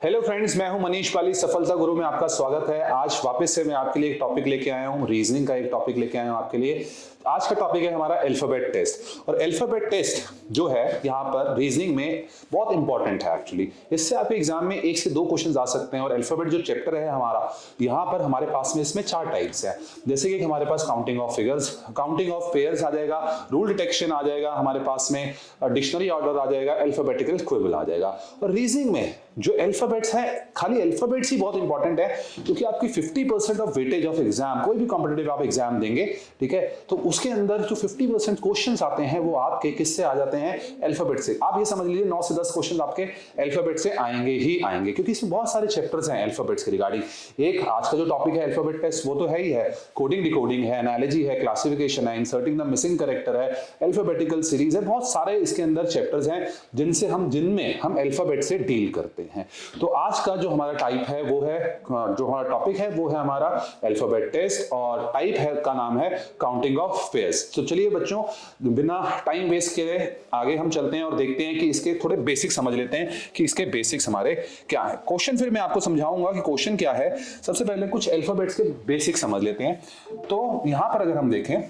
Hello friends, मैं हूं मनीष पाली, सफलता गुरु में आपका स्वागत है। आज वापस से मैं आपके लिए एक टॉपिक लेके आया हूं, रीजनिंग का एक टॉपिक लेके आया हूं आपके लिए। आज का टॉपिक है हमारा अल्फाबेट टेस्ट। और अल्फाबेट टेस्ट जो है यहाँ पर रीजनिंग में बहुत इंपॉर्टेंट है एक्चुअली। इससे आपके एग्जाम में 1 से 2 क्वेश्चन आ सकते हैं। और अल्फाबेट जो चैप्टर है हमारा, यहाँ पर हमारे पास में इसमें 4 टाइप्स है। जैसे कि हमारे पास counting of figures, counting of pairs आ जाएगा, रूल डिटेक्शन आ जाएगा, हमारे पास में डिक्शनरी ऑर्डर आ जाएगा, अल्फाबेटिकल क्विबल आ जाएगा। और रीजनिंग में जो अल्फाबेट्स है, खाली अल्फाबेट्स ही बहुत इंपॉर्टेंट है, क्योंकि आपकी 50% ऑफ वेटेज ऑफ एग्जाम, कोई भी कॉम्पिटिटिव आप एग्जाम देंगे, ठीक है, तो उसके अंदर जो 50% क्वेश्चंस आते हैं वो आपके किससे आ जाते हैं? अल्फाबेट से। आप ये समझ लीजिए 9 से 10 क्वेश्चन आपके अल्फाबेट से आएंगे ही आएंगे, क्योंकि इसमें बहुत सारे चैप्टर्स हैं अल्फाबेट्स के रिगार्डिंग। एक आज का जो टॉपिक है अल्फाबेट टेस्ट, वो तो है ही है, कोडिंग डिकोडिंग है, एनालॉजी है, क्लासिफिकेशन है, इंसर्टिंग द मिसिंग कैरेक्टर है, अल्फाबेटिकल सीरीज है, बहुत सारे इसके अंदर चैप्टर्स हैं जिनमें हम अल्फाबेट से डील करते हैं। तो आज का जो हमारा टाइप है वो है, जो हमारा टॉपिक है वो है हमारा अल्फाबेट टेस्ट, और टाइप है का नाम है काउंटिंग ऑफ पेयर्स। तो चलिए बच्चों, बिना टाइम वेस्ट किए आगे हम चलते हैं और देखते हैं कि इसके थोड़े बेसिक्स समझ लेते हैं कि इसके बेसिक्स हमारे क्या है। क्वेश्चन फिर मैं आपको समझाऊंगा कि क्वेश्चन क्या है। सबसे पहले कुछ अल्फाबेट्स के बेसिक्स समझ लेते हैं। तो यहां पर अगर हम देखें,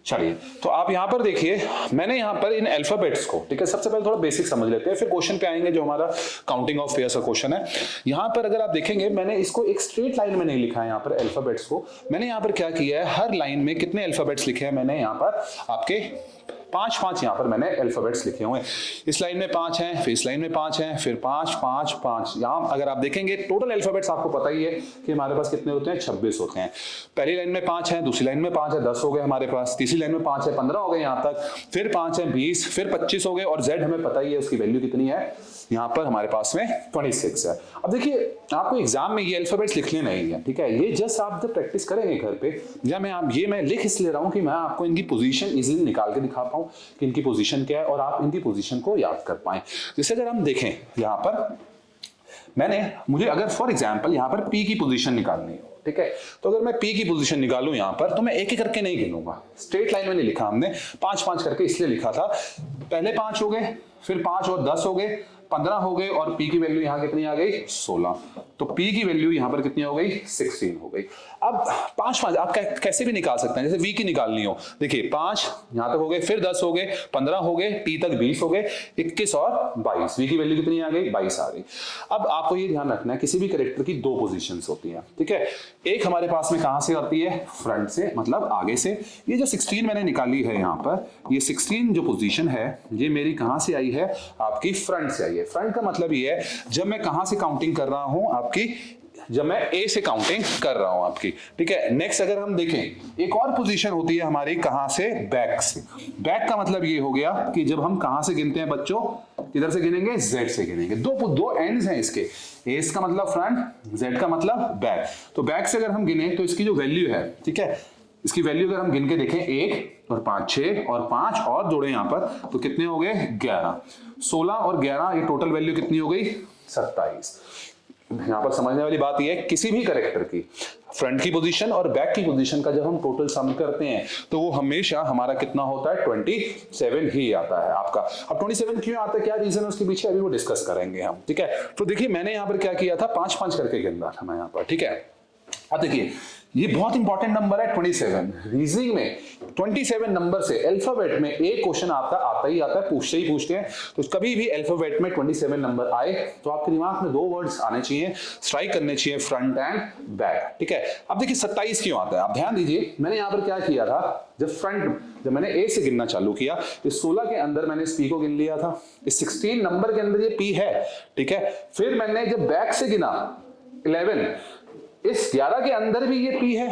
चलिए तो आप यहां पर देखिए, मैंने यहां पर इन अल्फाबेट्स को, ठीक है, सबसे पहले थोड़ा बेसिक समझ लेते हैं, फिर क्वेश्चन पे आएंगे जो हमारा काउंटिंग ऑफ पेयर्स का क्वेश्चन है। यहां पर अगर आप देखेंगे, मैंने इसको एक स्ट्रेट लाइन में नहीं लिखा है यहां पर अल्फाबेट्स को। मैंने यहां पर क्या किया है, हर लाइन में कितने अल्फाबेट्स लिखे हैं मैंने यहां पर आपके 5 यहां पर मैंने अल्फाबेट्स लिखे हुए हैं। इस लाइन में 5 हैं, फिर इस लाइन में 5 हैं, फिर 5 5 5। यहां अगर आप देखेंगे टोटल अल्फाबेट्स आपको पता ही है कि हमारे पास कितने होते हैं, 26 होते हैं। पहली लाइन में 5 है, दूसरी लाइन में 5 है, 10 हो गए हमारे पास। तीसरी लाइन में 5 है, 15 हो गए यहां तक, फिर 5 है 20, फिर 25 हो गए। और Z हमें पता ही है उसकी वैल्यू कितनी है, यहां पर हमारे पास में 26 है। अब देखिए, आपको एग्जाम में ये अल्फाबेट्स लिखने नहीं है, ठीक है, ये जस्ट आप जब प्रैक्टिस करेंगे घर पे, या मैं लिख इसलिए रहा हूं कि मैं आपको इनकी पोजीशन इजीली निकाल के दिखा पाऊं कि इनकी पोजीशन क्या है और आप इनकी पोजीशन को याद कर पाएं। जैसे अगर हम देखें यहां पर, मुझे अगर फॉर एग्जांपल यहां पर P की पोजीशन निकालनी हो, ठीक है, तो अगर मैं P की पोजीशन निकालूं यहां पर, तो मैं एक एक करके नहीं गिनूंगा, स्ट्रेट लाइन में नहीं लिखा हमने, 5 करके इसलिए लिखा था। पहले 5 हो गए, फिर 5 और 10 हो गए, 15 हो गए, और P की वैल्यू यहां कितनी आ गई, 16। तो P की वैल्यू यहां पर कितनी हो गई, 16 हो गई। अब 5 आप कैसे भी निकाल सकते हैं, जैसे V की निकालनी हो, देखिए 5 यहां तक हो गए, फिर 10 हो गए, 15 हो गए, P तक 20 हो गए, 21 और 22। V की वैल्यू कितनी आ गई, 22 आ गई। अब आपको ये ध्यान रखना है, किसी भी कैरेक्टर की 2 पोजीशंस होती हैं, ठीक है। एक हमारे पास में कहां से आती है, फ्रंट से, मतलब आगे से। ये जो 16 मैंने निकाली है यहां पर, ये 16 जो पोजीशन है, ये मेरी कहां से आई है, आपकी फ्रंट से आई है। फ्रंट का मतलब ये है, जब मैं कहां से काउंटिंग कर रहा हूं आपकी, जब मैं ए से काउंटिंग कर रहा हूं आपकी, ठीक है। नेक्स्ट अगर हम देखें, एक और पोजीशन होती है हमारी कहां से, बैक से। बैक का मतलब ये हो गया कि जब हम कहां से गिनते हैं बच्चों, किधर से गिनेंगे, जेड से गिनेंगे। दो एंड्स हैं इसके, ए का मतलब फ्रंट, जेड का मतलब बैक। तो बैक से अगर हम गिने तो इसकी जो वैल्यू है, ठीक है, इसकी वैल्यू अगर हम गिन के देखें, 1 और 5 6 और 5 और जोड़े यहां पर, तो कितने हो गए, 11। 16 और 11, ये टोटल वैल्यू कितनी हो गई, 27। यहां पर समझने वाली बात यह है, किसी भी कैरेक्टर की फ्रंट की पोजीशन और बैक की पोजीशन का जब हम टोटल सम करते हैं, तो वो हमेशा हमारा कितना होता है, 27 ही आता है आपका। अब 27 क्यों आता है, क्या रीजन है उसके पीछे, अभी वो डिस्कस करेंगे हम, ठीक है। तो देखिए, मैंने यहां पर क्या किया था, 5 करके गिन रहा था मैं यहां पर, ठीक है। अब देखिए, ये बहुत इंपॉर्टेंट नंबर है 27। रीजनिंग में 27 नंबर से अल्फाबेट में एक क्वेश्चन आता ही आता है, पूछते हैं। तो कभी भी अल्फाबेट में 27 नंबर आए तो आपके दिमाग में 2 वर्ड्स आने चाहिए, स्ट्राइक करने चाहिए, फ्रंट एंड बैक, ठीक है। अब देखिए 27 क्यों आता है, आप ध्यान दीजिए, मैंने यहां पर क्या किया था, जब मैंने ए से गिनना चालू किया, इस 16 के अंदर मैंने इस P को गिन लिया था, इस 16 नंबर के अंदर ये P है, ठीक है। फिर मैंने जब बैक से गिना 11, इस 11 के अंदर भी ये p है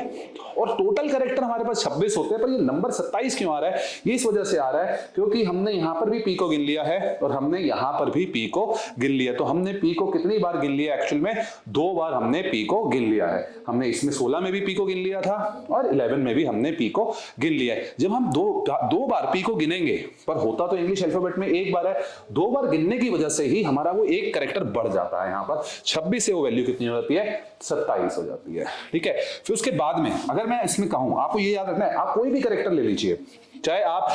और टोटल कैरेक्टर हमारे पास 26 होते हैं, पर ये नंबर 27 क्यों आ रहा है? ये इस वजह से आ रहा है क्योंकि हमने यहां पर भी p को गिन लिया है और हमने यहां पर भी p को गिन लिया। तो हमने p को कितनी बार गिन लिया? एक्चुअल में 2 बार हमने p को गिन लिया है। हमने इसमें 16 में भी p को गिन लिया था और 11 में भी हमने p को गिन लिया है। जब हम दो बार p को गिनेंगे, पर होता तो इंग्लिश अल्फाबेट में एक बार है, 2 बार गिनने की वजह से ही हमारा वो एक कैरेक्टर बढ़ जाता है। यहाँ पर 26 से वो वैल्यू कितनी हो जाती है? 27 हो जाती है। ठीक है, फिर उसके बाद में अगर मैं इसमें कहूं, आपको ये याद रखना है, आप कोई भी कैरेक्टर ले लीजिए, चाहे आप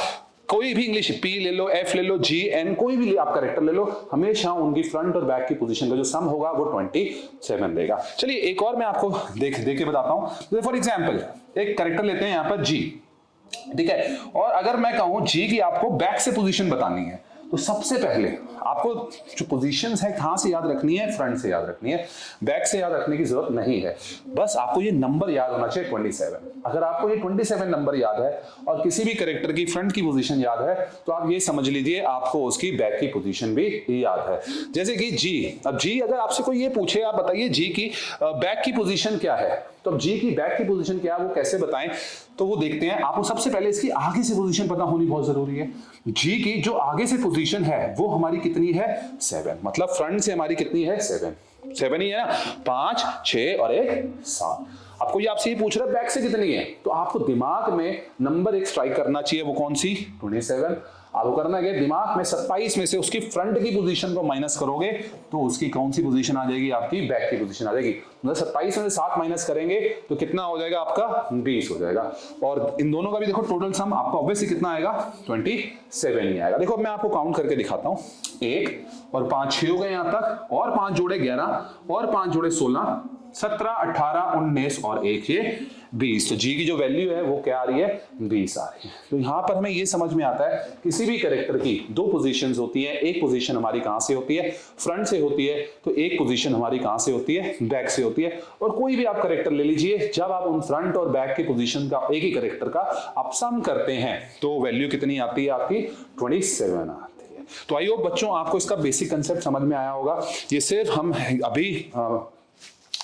कोई भी इंग्लिश पी ले लो, एफ ले लो, जी एन, कोई भी आप कैरेक्टर ले लो, हमेशा उनकी फ्रंट और बैक की पोजीशन का जो सम होगा वो 27 देगा। चलिए एक और मैं आपको देख के बताता हूं। फॉर एग्जांपल एक कैरेक्टर लेते हैं यहां पर जी, ठीक है, और अगर मैं कहूं जी की आपको बैक से पोजीशन बतानी है, तो सबसे पहले आपको जो पोजीशंस है कहां से याद रखनी है? फ्रंट से याद रखनी है, बैक से याद रखने की जरूरत नहीं है। बस आपको ये नंबर याद होना चाहिए 27। अगर आपको ये 27 नंबर याद है और किसी भी कैरेक्टर की फ्रंट की पोजीशन याद है, तो आप ये समझ लीजिए आपको उसकी बैक की पोजीशन भी याद है। जैसे कि जी, अब जी अगर आपसे कोई ये पूछे आप बताइए जी की बैक की पोजीशन क्या है, तो अब जी की बैक की पोजीशन क्या है वो कैसे बताएं? तो वो देखते हैं, आपको सबसे पहले इसकी आगे से पोजीशन पता होनी बहुत जरूरी है। जी की जो आगे से पोजीशन है वो हमारी कितनी है? 7। मतलब फ्रंट से हमारी कितनी है? 7 ही है ना, 5, 6 और 1 7। आपको ये आपसे ये पूछ रहा है बैक से कितनी है, तो आपको दिमाग में नंबर एक स्ट्राइक करना चाहिए, वो कौन सी? 27। आपको करना है दिमाग में 27 में से उसकी फ्रंट की पोजीशन को माइनस करोगे तो उसकी कौन सी पोजीशन आ जाएगी? आपकी बैक की पोजीशन आ जाएगी। मतलब 27 में से 7 माइनस करेंगे तो कितना हो जाएगा आपका? 20 हो जाएगा। और इन दोनों का भी देखो टोटल सम आपका ऑब्वियसली कितना आएगा? 27 ही आएगा। देखो मैं आपको काउंट करके दिखाता हूं, 1 और 5 6 हो गए यहां तक, और 5 जोड़े 11 और 5 जोड़े 16, 17 18 19 और 1 ये 20। तो जी की जो वैल्यू है वो क्या आ रही है? 20 आ रही है। तो यहां पर हमें ये समझ में आता है किसी भी कैरेक्टर की 2 पोजीशंस होती है। एक पोजीशन हमारी कहां से होती है? फ्रंट से होती है। तो एक पोजीशन हमारी कहां से होती है? बैक से होती है। और कोई भी आप कैरेक्टर ले लीजिए, जब आप उन फ्रंट और बैक की पोजीशन का एक ही कैरेक्टर का आप सम करते हैं तो वैल्यू कितनी आती है? आपकी 27 आती है। तो आई होप बच्चों आपको इसका बेसिक कंसेप्ट समझ में आया होगा। ये सिर्फ हम अभी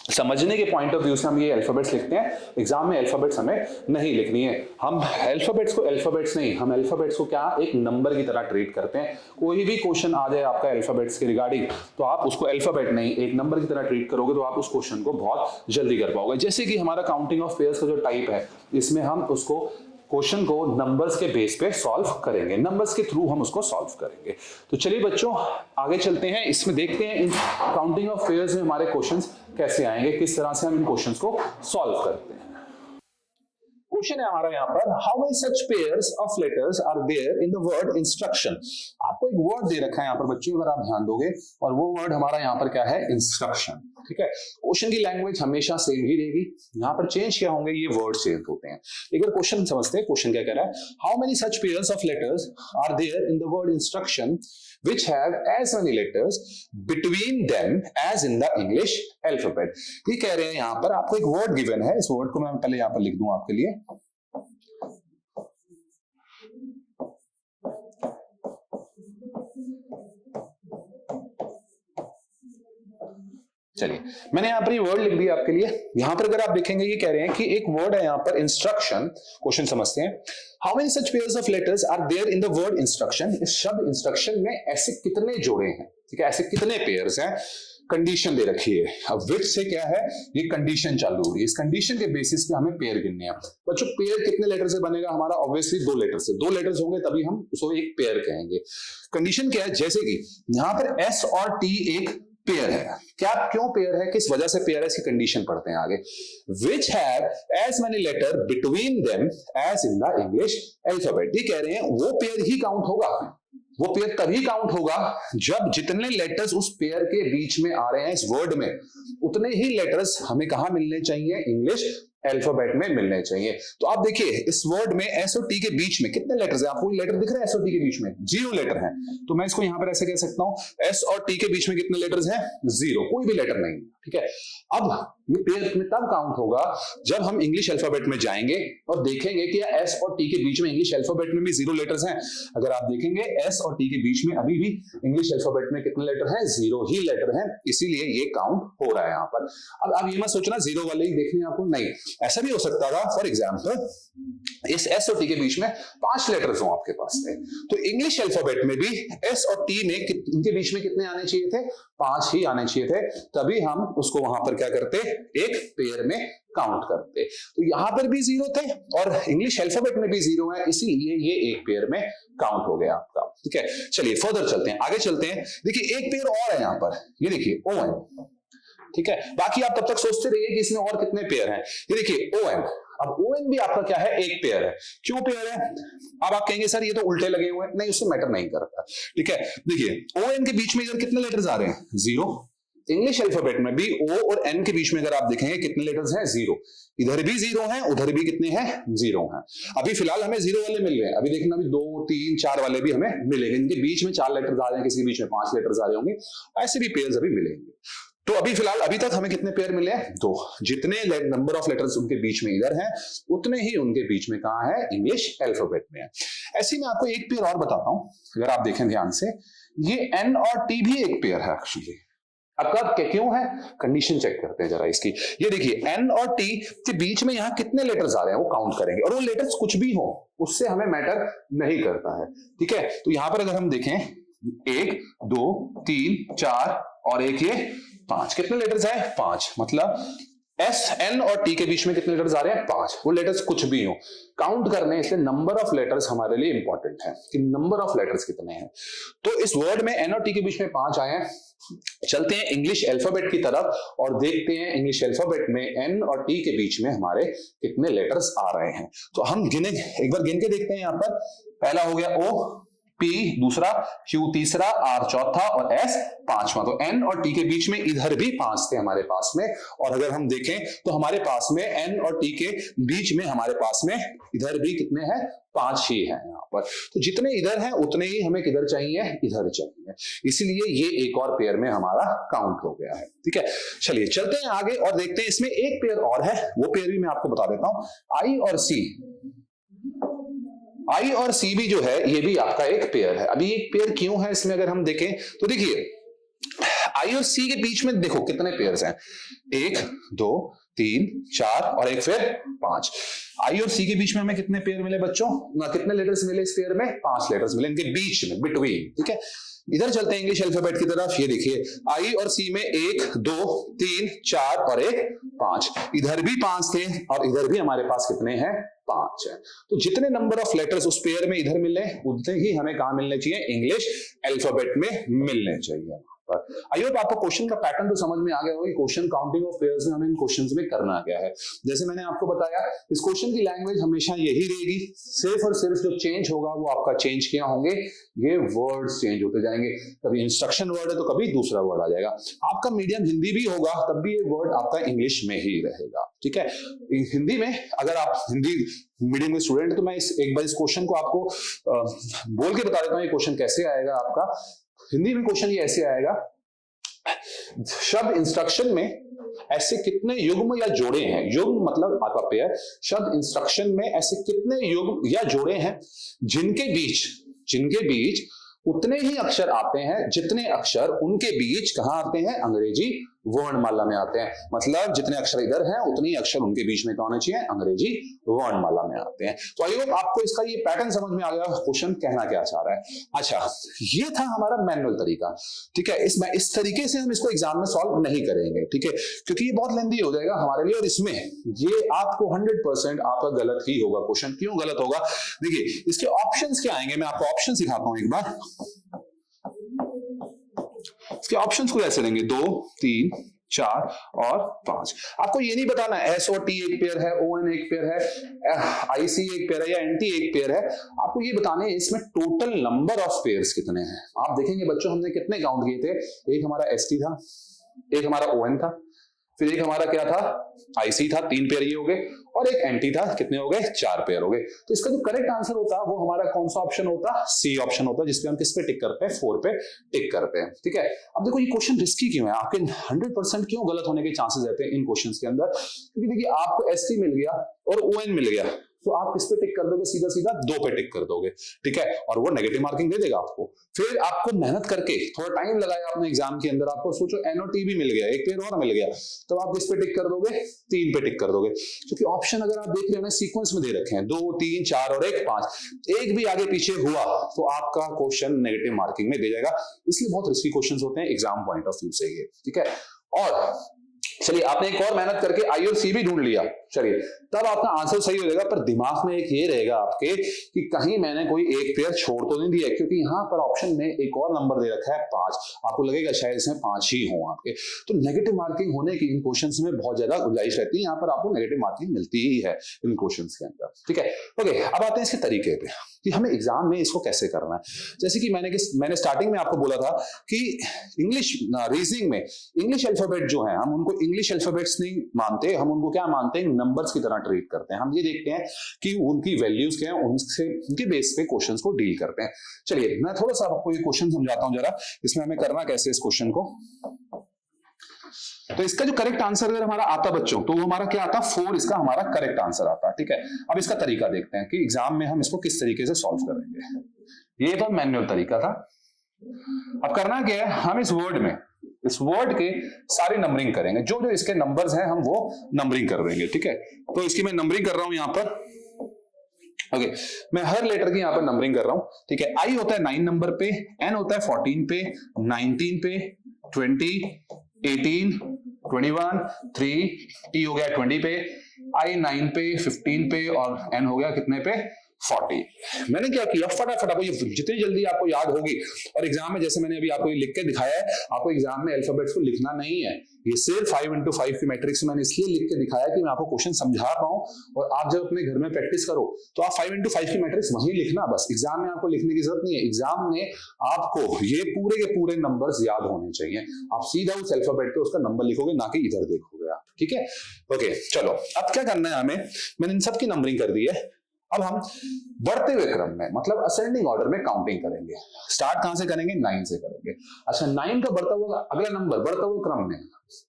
समझने के पॉइंट ऑफ व्यू से हम ये अल्फाबेट्स लिखते हैं, एग्जाम में अल्फाबेट्स हमें नहीं लिखनी है। हम अल्फाबेट्स को अल्फाबेट्स नहीं, हम अल्फाबेट्स को क्या एक नंबर की तरह ट्रीट करते हैं। कोई भी क्वेश्चन आ जाए आपका अल्फाबेट्स के रिगार्डिंग, तो आप उसको अल्फाबेट नहीं एक नंबर की तरह ट्रीट करोगे तो आप उस क्वेश्चन को बहुत जल्दी कर पाओगे। जैसे कि हमारा काउंटिंग ऑफ पेयर्स का जो टाइप है, इसमें हम उसको क्वेश्चन को नंबर्स के बेस पे सॉल्व करेंगे, नंबर्स के थ्रू हम उसको सॉल्व करेंगे। तो चलिए बच्चों आगे चलते हैं, इसमें देखते हैं इन काउंटिंग ऑफ पेयर्स में हमारे क्वेश्चंस कैसे आएंगे, किस तरह से हम इन क्वेश्चंस को सॉल्व करते हैं। क्वेश्चन है हमारा यहाँ पर, how many such pairs of letters are there in the word instruction. आपको एक वर्ड दे रखा है यहाँ पर बच्चों, अगर आप ध्यान दोगे, और वो वर्ड हमारा यहाँ पर क्या है? इंस्ट्रक्शन। ठीक है, क्वेश्चन की लैंग्वेज हमेशा सेम ही रहेगी, यहाँ पर चेंज क्या होंगे? ये वर्ड चेंज होते हैं। एक बार क्वेश्चन समझते हैं, क्वेश्चन क्या कह रहा है, how many such pairs of letters are there in the word instruction which have as many letters between them as in the English alphabet। ये कह रहे हैं यहाँ पर आपको एक वर्ड गिवन है, इस वर्ड को मैं पहले यहाँ पर लिख दूं आपके लिए। चलिए मैंने यहाँ पर ये वर्ड लिख दिया आपके लिए। यहाँ पर अगर आप देखेंगे ये कह रहे हैं कि एक वर्ड है यहाँ पर इंस्ट्रक्शन। क्वेश्चन समझते हैं, how many such pairs of letters are there in the word instruction. इस शब्द इंस्ट्रक्शन में ऐसे कितने जोड़े हैं? ठीक है, ऐसे कितने पेयर्स हैं? कंडीशन दे रखी है। अब विच से क्या है? ये कंडीशन चालू हो रही है, इस कंडीशन के बेसिस पे हमें पेयर गिनने हैं। बच्चों पेयर कितने लेटर से बनेगा हमारा? ऑब्वियसली 2 लेटर से। 2 लेटर्स होंगे तभी हम उसको एक पेयर कहेंगे। कंडीशन क्या है? जैसे कि यहाँ पर एस और टी एक पेयर है। क्या क्यों पेयर है? किस वजह से पेयर है? इसकी कंडीशन पढ़ते हैं आगे। Which have as many letter between them as in the English alphabet. ये कह रहे हैं वो पेयर ही काउंट होगा, वो पेयर तभी काउंट होगा जब जितने लेटर्स उस पेयर के बीच में आ रहे हैं इस वर्ड में, उतने ही लेटर्स हमें कहां मिलने चाहिए? इंग्लिश अल्फाबेट में मिलने चाहिए। तो आप देखिए इस वर्ड में एस और टी के बीच में कितने लेटर्स हैं, आपको लेटर दिख रहे हैं एस और टी के बीच में? 0 लेटर है। तो मैं इसको यहां पर ऐसे कह सकता हूं एस और टी के बीच में कितने लेटर्स हैं? 0, कोई भी लेटर नहीं। ठीक है, अब ये पेयर में तब काउंट होगा जब हम इंग्लिश अल्फाबेट में जाएंगे और देखेंगे कि एस और टी के बीच में इंग्लिश अल्फाबेट में भी 0 लेटर्स हैं। अगर आप देखेंगे एस और टी के बीच में अभी भी इंग्लिश अल्फाबेट में कितने लेटर हैं? 0 ही लेटर हैं, इसीलिए ये काउंट हो रहा है यहां पर। अब आप ये मत सोचना 0 वाले ही देखने आपको, नहीं, ऐसा भी हो सकता था फॉर एग्जाम्पल इस एस और टी के बीच में 5 लेटर्स हो आपके पास में, तो इंग्लिश अल्फाबेट में भी एस और टी में इनके बीच में कितने आने चाहिए थे? 5 ही आने चाहिए थे, तभी हम उसको वहां पर क्या करते? एक पेयर में काउंट करते। तो यहां पर भी 0 थे और इंग्लिश अल्फाबेट में भी 0 है, इसीलिए ये एक पेयर में काउंट हो गया आपका। ठीक है, चलिए फर्दर चलते हैं, आगे चलते हैं। देखिए एक पेयर और है यहां पर, ये देखिए ON। ठीक है, बाकी आप तब तक सोचते रहिए कि इसमें और कितने पेयर हैं। ये देखिए ON, अब ON भी आपका क्या है? एक पेयर है। क्यों पेयर है? अब आप कहेंगे सर ये तो उल्टे लगे हुए हैं, नहीं, उससे मैटर नहीं करता। ठीक है, देखिए ON के बीच में इधर कितने लेटर्स आ रहे हैं? 0। इंग्लिश अल्फाबेट में भी O और N के बीच में अगर आप देखेंगे कितने लेटर्स हैं? 0। इधर भी 0 हैं, उधर भी कितने हैं? 0 हैं। अभी फिलहाल हमें 0 वाले मिल रहे हैं, अभी देखना अभी 2, 3, 4 वाले भी हमें मिलेंगे। इनके बीच में 4 लेटर्स आ रहे हैं, किसी के बीच में 5 लेटर्स आ रहे होंगे, ऐसे भी पेयर्स अभी मिलेंगे। तो अभी फिलहाल अभी तक हमें कितने पेयर मिले हैं? 2। जितने नंबर ऑफ लेटर्स उनके बीच में इधर हैं, उतने ही उनके बीच में कहां है? इंग्लिश अल्फाबेट में है। ऐसे ही मैं आपको एक पेयर और बताता हूं, अगर आप देखें ध्यान से, ये N और T भी एक पेयर है एक्चुअली। अब कब क्यों है? कंडीशन चेक करते हैं जरा इसकी। ये देखिए N और T के बीच में यहां कितने लेटर्स आ रहे हैं वो काउंट करेंगे, और वो लेटर्स कुछ भी हो उससे हमें मैटर नहीं करता है। ठीक है, तो यहां पर अगर हम देखें 1, 2, 3, 4 और एक ये 5, कितने लेटर्स है? 5। मतलब एस, एन और टी के बीच में कितने लेटर्स आ रहे हैं? 5। वो लेटर्स कुछ भी हो काउंट करने, इसलिए नंबर ऑफ लेटर्स हमारे लिए इंपॉर्टेंट है कि नंबर ऑफ लेटर्स कितने हैं। तो इस वर्ड में एन और टी के बीच में 5 आए हैं। चलते हैं इंग्लिश अल्फाबेट की तरफ और देखते हैं इंग्लिश अल्फाबेट में एन और टी के बीच में हमारे कितने लेटर्स आ रहे हैं। तो हम गिने, एक बार गिन के देखते हैं। यहां पर पहला हो गया O, P दूसरा, Q तीसरा, R चौथा और S पांचवा। तो N और T के बीच में इधर भी 5 थे हमारे पास में, और अगर हम देखें तो हमारे पास में N और T के बीच में हमारे पास में इधर भी कितने हैं? 5 ही हैं यहाँ पर। तो जितने इधर हैं उतने ही हमें किधर चाहिए? इधर चाहिए, इसलिए ये एक और पेयर में हमारा काउंट हो गया है। ठीक है, चलिए चलते हैं आगे और देखते हैं। इसमें एक पेयर और है, वो पेयर भी मैं आपको बता देता हूं। I और C, आई और सी भी जो है ये भी आपका एक पेयर है। अभी एक पेयर क्यों है इसमें अगर हम देखें तो देखिए आई और सी के बीच में देखो कितने पेयर्स हैं? 1, 2, 3, 4 और एक फिर 5। आई और सी के बीच में हमें कितने पेयर मिले बच्चों? ना कितने लेटर्स मिले इस पेयर में? 5 लेटर्स मिले इनके बीच में, बिटवीन। ठीक है, इधर चलते हैं इंग्लिश अल्फाबेट की तरफ। ये देखिए आई और सी में 1, 2, 3, 4 और एक 5। इधर भी 5 थे और इधर भी हमारे पास कितने हैं? 5 है। तो जितने नंबर ऑफ लेटर्स उस पेयर में इधर मिले उतने ही हमें कहां मिलने चाहिए? इंग्लिश अल्फाबेट में मिलने चाहिए। आई होप आपको क्वेश्चन का पैटर्न तो समझ में आ गया होगा। क्वेश्चन काउंटिंग ऑफ पेयर्स में हमें इन क्वेश्चंस में करना क्या है। जैसे मैंने आपको बताया इस क्वेश्चन की लैंग्वेज हमेशा यही रहेगी, सिर्फ और सिर्फ जो चेंज होगा वो आपका चेंज क्या होंगे? ये वर्ड्स चेंज होते जाएंगे। कभी इंस्ट्रक्शन वर्ड है तो कभी दूसरा वर्ड आ जाएगा। आपका मीडियम हिंदी भी होगा तब भी ये वर्ड आपका इंग्लिश में ही रहेगा। ठीक है, हिंदी में अगर आप हिंदी मीडियम के स्टूडेंट तो मैं एक बार इस क्वेश्चन को आपको बोल के बता देता हूँ। ये क्वेश्चन कैसे आएगा आपका हिंदी में? क्वेश्चन ये ऐसे आएगा, शब्द इंस्ट्रक्शन में ऐसे कितने युग्म या जोड़े हैं? युग्म मतलब आपका पेयर। शब्द इंस्ट्रक्शन में ऐसे कितने युग्म या जोड़े हैं जिनके बीच उतने ही अक्षर आते हैं जितने अक्षर उनके बीच कहां आते हैं? अंग्रेजी वर्णमाला में आते हैं। मतलब जितने अक्षर इधर हैं उतने ही अक्षर उनके बीच में होने चाहिए? अंग्रेजी वर्णमाला में आते हैं। तो आई होप आपको इसका ये पैटर्न समझ में आ गया, क्वेश्चन कहना क्या चाह रहा है। अच्छा, ये था हमारा मैनुअल तरीका। ठीक है, इस तरीके से हम इसको एग्जाम में सॉल्व नहीं करेंगे। ठीक है, क्योंकि ये बहुत लेंदी हो जाएगा हमारे लिए, और इसमें ये आपको 100% आपका गलत ही होगा क्वेश्चन। क्यों गलत होगा? देखिए इसके ऑप्शंस क्या आएंगे, मैं आपको ऑप्शन सिखाता हूं एक बार। इसके ऑप्शंस को ऐसे देंगे 2, 3, 4 और 5। आपको ये नहीं बताना एस और टी एक पेयर है, ओ एन एक पेयर है, आई सी एक पेयर है या एन टी एक पेयर है। आपको ये बताने इसमें टोटल नंबर ऑफ पेयर्स कितने हैं। आप देखेंगे बच्चों हमने कितने काउंट किए थे? एक हमारा एस टी था, एक हमारा ओ एन था, फिर एक हमारा क्या था, आईसी था, 3 पेयर ये हो गए, और एक एंटी था, कितने हो गए, 4 पेयर हो गए। तो इसका जो करेक्ट आंसर होता वो हमारा कौन सा ऑप्शन होता, सी ऑप्शन होता, जिसपे हम किस पे टिक करते हैं, 4 पे टिक करते हैं। ठीक है, अब देखो ये क्वेश्चन रिस्की क्यों है, आपके 100% क्यों गलत होने के चांसेस रहते हैं इन क्वेश्चंस के अंदर, क्योंकि देखिए आपको एसटी मिल गया और ओएन मिल गया, तो आप किस पे टिक कर दोगे, सीधा सीधा 2 पे टिक कर दोगे। ठीक है, और वो नेगेटिव मार्किंग दे देगा आपको। फिर आपको मेहनत करके थोड़ा टाइम लगाया आपने एग्जाम के अंदर, आपको सोचो एनओटी भी मिल गया, एक पेयर और मिल गया, तो आप किस पे टिक कर दोगे, 3 पे टिक कर दोगे, क्योंकि ऑप्शन अगर आप देख रहे हो ना सीक्वेंस में दे रखे हैं 2 3 4 और 1 5, एक भी आगे पीछे हुआ तो आपका क्वेश्चन नेगेटिव मार्किंग में दे जाएगा। इसलिए बहुत रिस्की क्वेश्चन होते हैं एग्जाम पॉइंट ऑफ व्यू से ये। ठीक है, और चलिए आपने एक और मेहनत करके आई और सी भी ढूंढ लिया, चलिए तब आपका आंसर सही हो जाएगा, पर दिमाग में एक ये रहेगा आपके कि कहीं मैंने कोई एक पेयर छोड़ तो नहीं दिया, क्योंकि यहाँ पर ऑप्शन में एक और नंबर दे रखा है 5, आपको लगेगा शायद इसमें 5 ही हो आपके, तो नेगेटिव मार्किंग होने की इन क्वेश्चंस में बहुत ज्यादा गुंजाइश रहती है, यहाँ पर आपको नेगेटिव मार्किंग मिलती ही है इन क्वेश्चंस के अंदर। ठीक है, ओके, अब आते हैं इसके तरीके पे कि हमें एग्जाम में इसको कैसे करना है। जैसे कि मैंने स्टार्टिंग में आपको बोला था कि इंग्लिश रीजनिंग में इंग्लिश अल्फाबेट जो है हम उनको इंग्लिश अल्फाबेट्स नहीं मानते, हम उनको क्या मानते हैं, नंबर्स की तरह ट्रीट करते हैं। हम ये देखते हैं कि उनकी वैल्यूज क्या है, उनसे उनके बेस पे क्वेश्चंस को डील करते हैं। चलिए मैं थोड़ा सा आपको ये क्वेश्चन समझाता हूं जरा, इसमें हमें करना कैसे इस क्वेश्चन को। तो इसका जो करेक्ट आंसर अगर हमारा आता बच्चों, तो वो हमारा क्या आता, 4 इसका हमारा करेक्ट आंसर आता। ठीक है, अब इसका तरीका देखते हैं कि एग्जाम में हम इसको किस तरीके से सॉल्व करेंगे। ये तो मैनुअल तरीका था। अब करना क्या है, हम इस वर्ड के सारी नंबरिंग करेंगे, जो जो इसके नंबर्स हैं हम वो नंबरिंग कर देंगे। ठीक है, तो इसकी मैं नंबरिंग कर रहा हूं यहां पर। ओके, मैं हर लेटर की यहां पर नंबरिंग कर रहा हूं। ठीक है, आई होता है 9 नंबर पे, एन होता है 14 पे, 19 पे, 20, 18, 21, 3, टी हो गया 20 पे, आई 9 पे, 15 पे, और एन हो गया कितने पे, 40। मैंने क्या किया, फटाफट आपको ये जितनी जल्दी आपको याद होगी, और एग्जाम में जैसे मैंने अभी आपको लिख के दिखाया है, आपको एग्जाम में अल्फाबेट्स को लिखना नहीं है, ये सिर्फ 5x5 की मैट्रिक्स मैंने इसलिए लिख के दिखाया कि मैं आपको क्वेश्चन समझा पाऊं, और आप जब अपने घर में प्रैक्टिस करो तो आप 5x5 की मैट्रिक्स वहीं लिखना, बस एग्जाम में आपको लिखने की जरूरत नहीं है। एग्जाम में आपको ये पूरे के पूरे नंबर्स याद होने चाहिए, आप सीधा उस अल्फाबेट पे उसका नंबर लिखोगे, ना कि इधर देखोगे आप। ठीक है, ओके, चलो अब क्या करना है हमें, मैंने इन सब की नंबरिंग कर दी है। अब हम बढ़ते हुए क्रम में, मतलब असेंडिंग ऑर्डर में काउंटिंग करेंगे। स्टार्ट कहां से करेंगे, 9 से करेंगे। अच्छा, 9 का बढ़ता हुआ अगला नंबर, बढ़ता हुआ क्रम में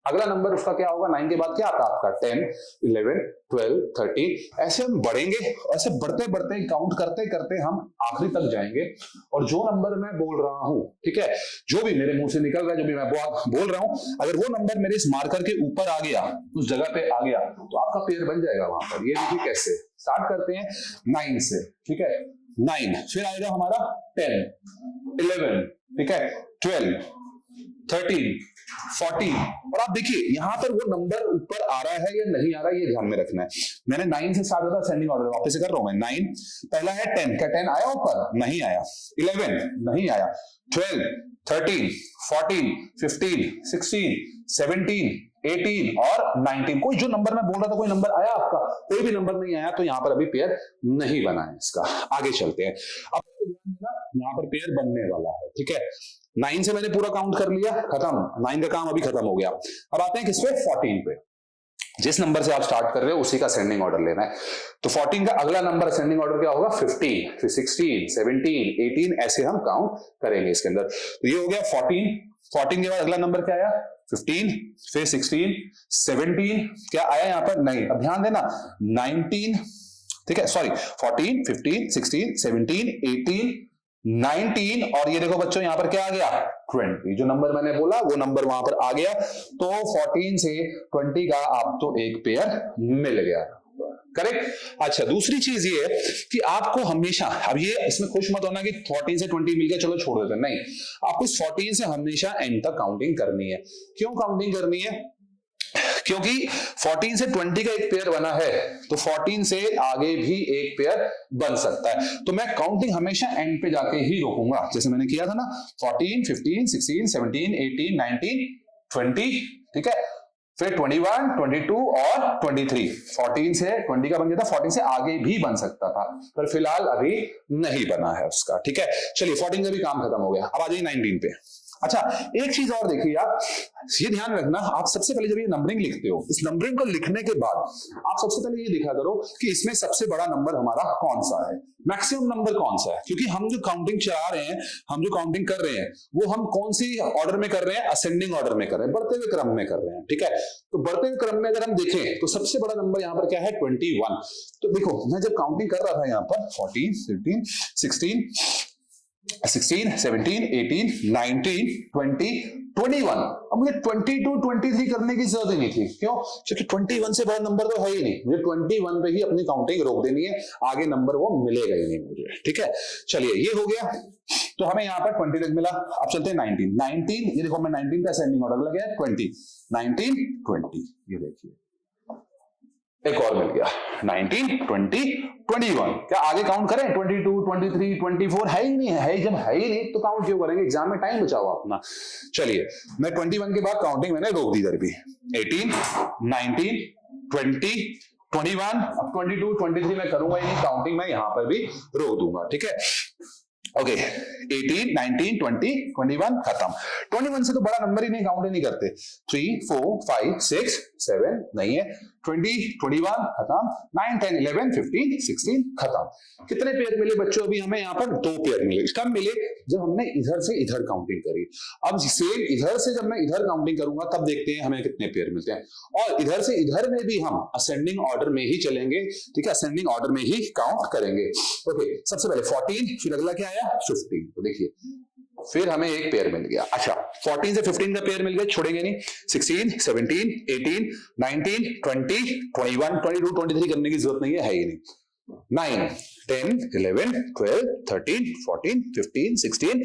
अगला नंबर उसका क्या होगा, 9 के बाद क्या आता है आपका, 10, 11, 12, 13, ऐसे हम बढ़ेंगे। ऐसे बढ़ते बढ़ते काउंट करते करते हम आखिरी तक जाएंगे, और जो नंबर मैं बोल रहा हूं, ठीक है, जो भी मेरे मुंह से निकल रहा है, जो भी मैं बोल रहा हूं, अगर वो नंबर मेरे इस मार्कर के ऊपर आ गया, उस जगह पे आ गया, तो आपका पेयर बन जाएगा वहां पर। ये देखिए कैसे स्टार्ट करते हैं 9 से। ठीक है, 9, फिर आएगा हमारा 10, 11, ठीक है, 12, 13, 14, और आप देखिए यहां पर वो नंबर ऊपर आ रहा है या नहीं आ रहा है, ये ध्यान में रखना है। मैंने 9 से स्टार्ट होता असेंडिंग ऑर्डर, वापस से कर रहा हूं मैं। 9 पहला है 10, क्या 10 आया ऊपर, नहीं आया। 11 नहीं आया, 12, 13, 14, 15, 16, 17, 18 और 19। कोई जो नंबर मैं बोल रहा था, कोई नंबर आया आपका, कोई भी नंबर नहीं आया, तो यहां पर अभी पेयर नहीं बना है इसका। आगे चलते हैं, अब यहां पर पेयर बनने वाला है। ठीक है, 9 से मैंने पूरा काउंट कर लिया, खत्म, 9 का काम अभी खत्म हो गया। अब आते हैं किस पे, 14 पे। जिस नंबर से आप स्टार्ट कर रहे हो उसी का असेंडिंग ऑर्डर लेना है। तो 14 का अगला नंबर असेंडिंग ऑर्डर क्या होगा, 15, फिर 16, 17, 18, ऐसे हम काउंट करेंगे इसके अंदर। तो ये हो गया 14। 14 के बाद अगला नंबर क्या आया, 15, फिर 16, 17, क्या आया यहां पर, नहीं। अब ध्यान देना, 19, ठीक है, सॉरी, 14, 15, 16, 17, 18, 19, और ये देखो बच्चों यहां पर क्या आ गया, 20। जो नंबर मैंने बोला वो नंबर वहां पर आ गया। तो 14 से 20 का आपको एक पेयर मिल गया, करेक्ट। अच्छा, दूसरी चीज ये है कि आपको हमेशा, अब ये इसमें खुश मत होना कि 14 से 20 मिल गया चलो छोड़ देते, नहीं, आपको 14 से हमेशा एंड तक काउंटिंग करनी है। क्यों काउंटिंग करनी है, क्योंकि 14 से 20 का एक पेयर बना है, तो 14 से आगे भी एक पेयर बन सकता है। तो मैं काउंटिंग हमेशा एंड पे जाके ही रोकूंगा, जैसे मैंने किया था ना, 14, 15, 16, 17, 18, 19, 20, ठीक है, फिर 21, 22 और 23। 14 से 20 का बन गया था, 14 से आगे भी बन सकता था, पर फिलहाल अभी नहीं बना है उसका। ठीक है, चलिए 14 का भी काम खत्म हो गया। अब आ जाइए 19 पे। अच्छा, एक चीज और देखिए आप, ये ध्यान रखना, आप सबसे पहले जब ये नंबरिंग लिखते हो, इस नंबरिंग को लिखने के बाद आप सबसे पहले ये देखा करो कि इसमें सबसे बड़ा नंबर हमारा कौन सा है, मैक्सिमम नंबर कौन सा है, क्योंकि हम जो काउंटिंग चला रहे हैं, हम जो काउंटिंग कर रहे हैं, वो हम कौन सी ऑर्डर में कर रहे हैं, असेंडिंग ऑर्डर में कर रहे हैं, बढ़ते हुए क्रम में कर रहे हैं, ठीक है। तो बढ़ते हुए क्रम में अगर हम देखें तो सबसे बड़ा नंबर यहाँ पर क्या है, 21। तो देखो मैं जब काउंटिंग कर रहा था यहाँ पर 14, 15, 16, 17, 18, 19, 20, 21। अब मुझे 22, 23 करने की जरूरत ही नहीं थी, क्यों? क्योंकि 21 से बड़ा नंबर तो है ही नहीं, मुझे 21 पे ही अपनी काउंटिंग रोक देनी है, आगे नंबर वो मिलेगा ही नहीं मुझे, ठीक है। चलिए ये हो गया, तो हमें यहाँ पर 20 तक मिला। अब चलते हैं 19, ये देखो मैं 19 का असेंडिंग ऑर्डर लगा है, 20, 19, 20, ये देखिए एक और मिल गया, 19, 20, 21। क्या आगे काउंट करें? 22, 23, 24 है ही नहीं है, जब है ही नहीं तो काउंट क्यों करेंगे, एग्जाम में टाइम बचाओ अपना। चलिए मैं 21 के बाद काउंटिंग मैंने रोक दी इधर भी, 18, 19, 20, 21, अब 22, 23 मैं करूंगा ही नहीं, काउंटिंग मैं यहां पर भी रोक दूंगा, ठीक है। ओके, 18, 19, 20, 21 खत्म। 21 से तो बड़ा नंबर ही नहीं, काउंट ही नहीं करते। 3, 4, 5, 6, 7 नहीं है, 20, 21 खत्म, 9, 10, 11, 15, 16 खत्म। कितने पेयर मिले बच्चों? अभी हमें यहाँ पर 2 पेयर मिले। कब मिले? जब हमने इधर से इधर काउंटिंग करी। अब सेम इधर से जब मैं इधर काउंटिंग करूंगा तब देखते हैं हमें कितने पेयर मिलते हैं, और इधर से इधर में भी हम असेंडिंग ऑर्डर में ही चलेंगे, ठीक है, असेंडिंग ऑर्डर में ही काउंट करेंगे। ओके, सबसे पहले 14, फिर अगला क्या आया 15, तो देखिए फिर हमें एक पेयर मिल गया। अच्छा, 14 से 15 का पेयर मिल गया, छोड़ेंगे नहीं। 16, 17, 18, 19, 20, 21, 22, 23 करने की जरूरत नहीं है ही नहीं। 9, 10, 11, 12, 13, 14, 15, 16,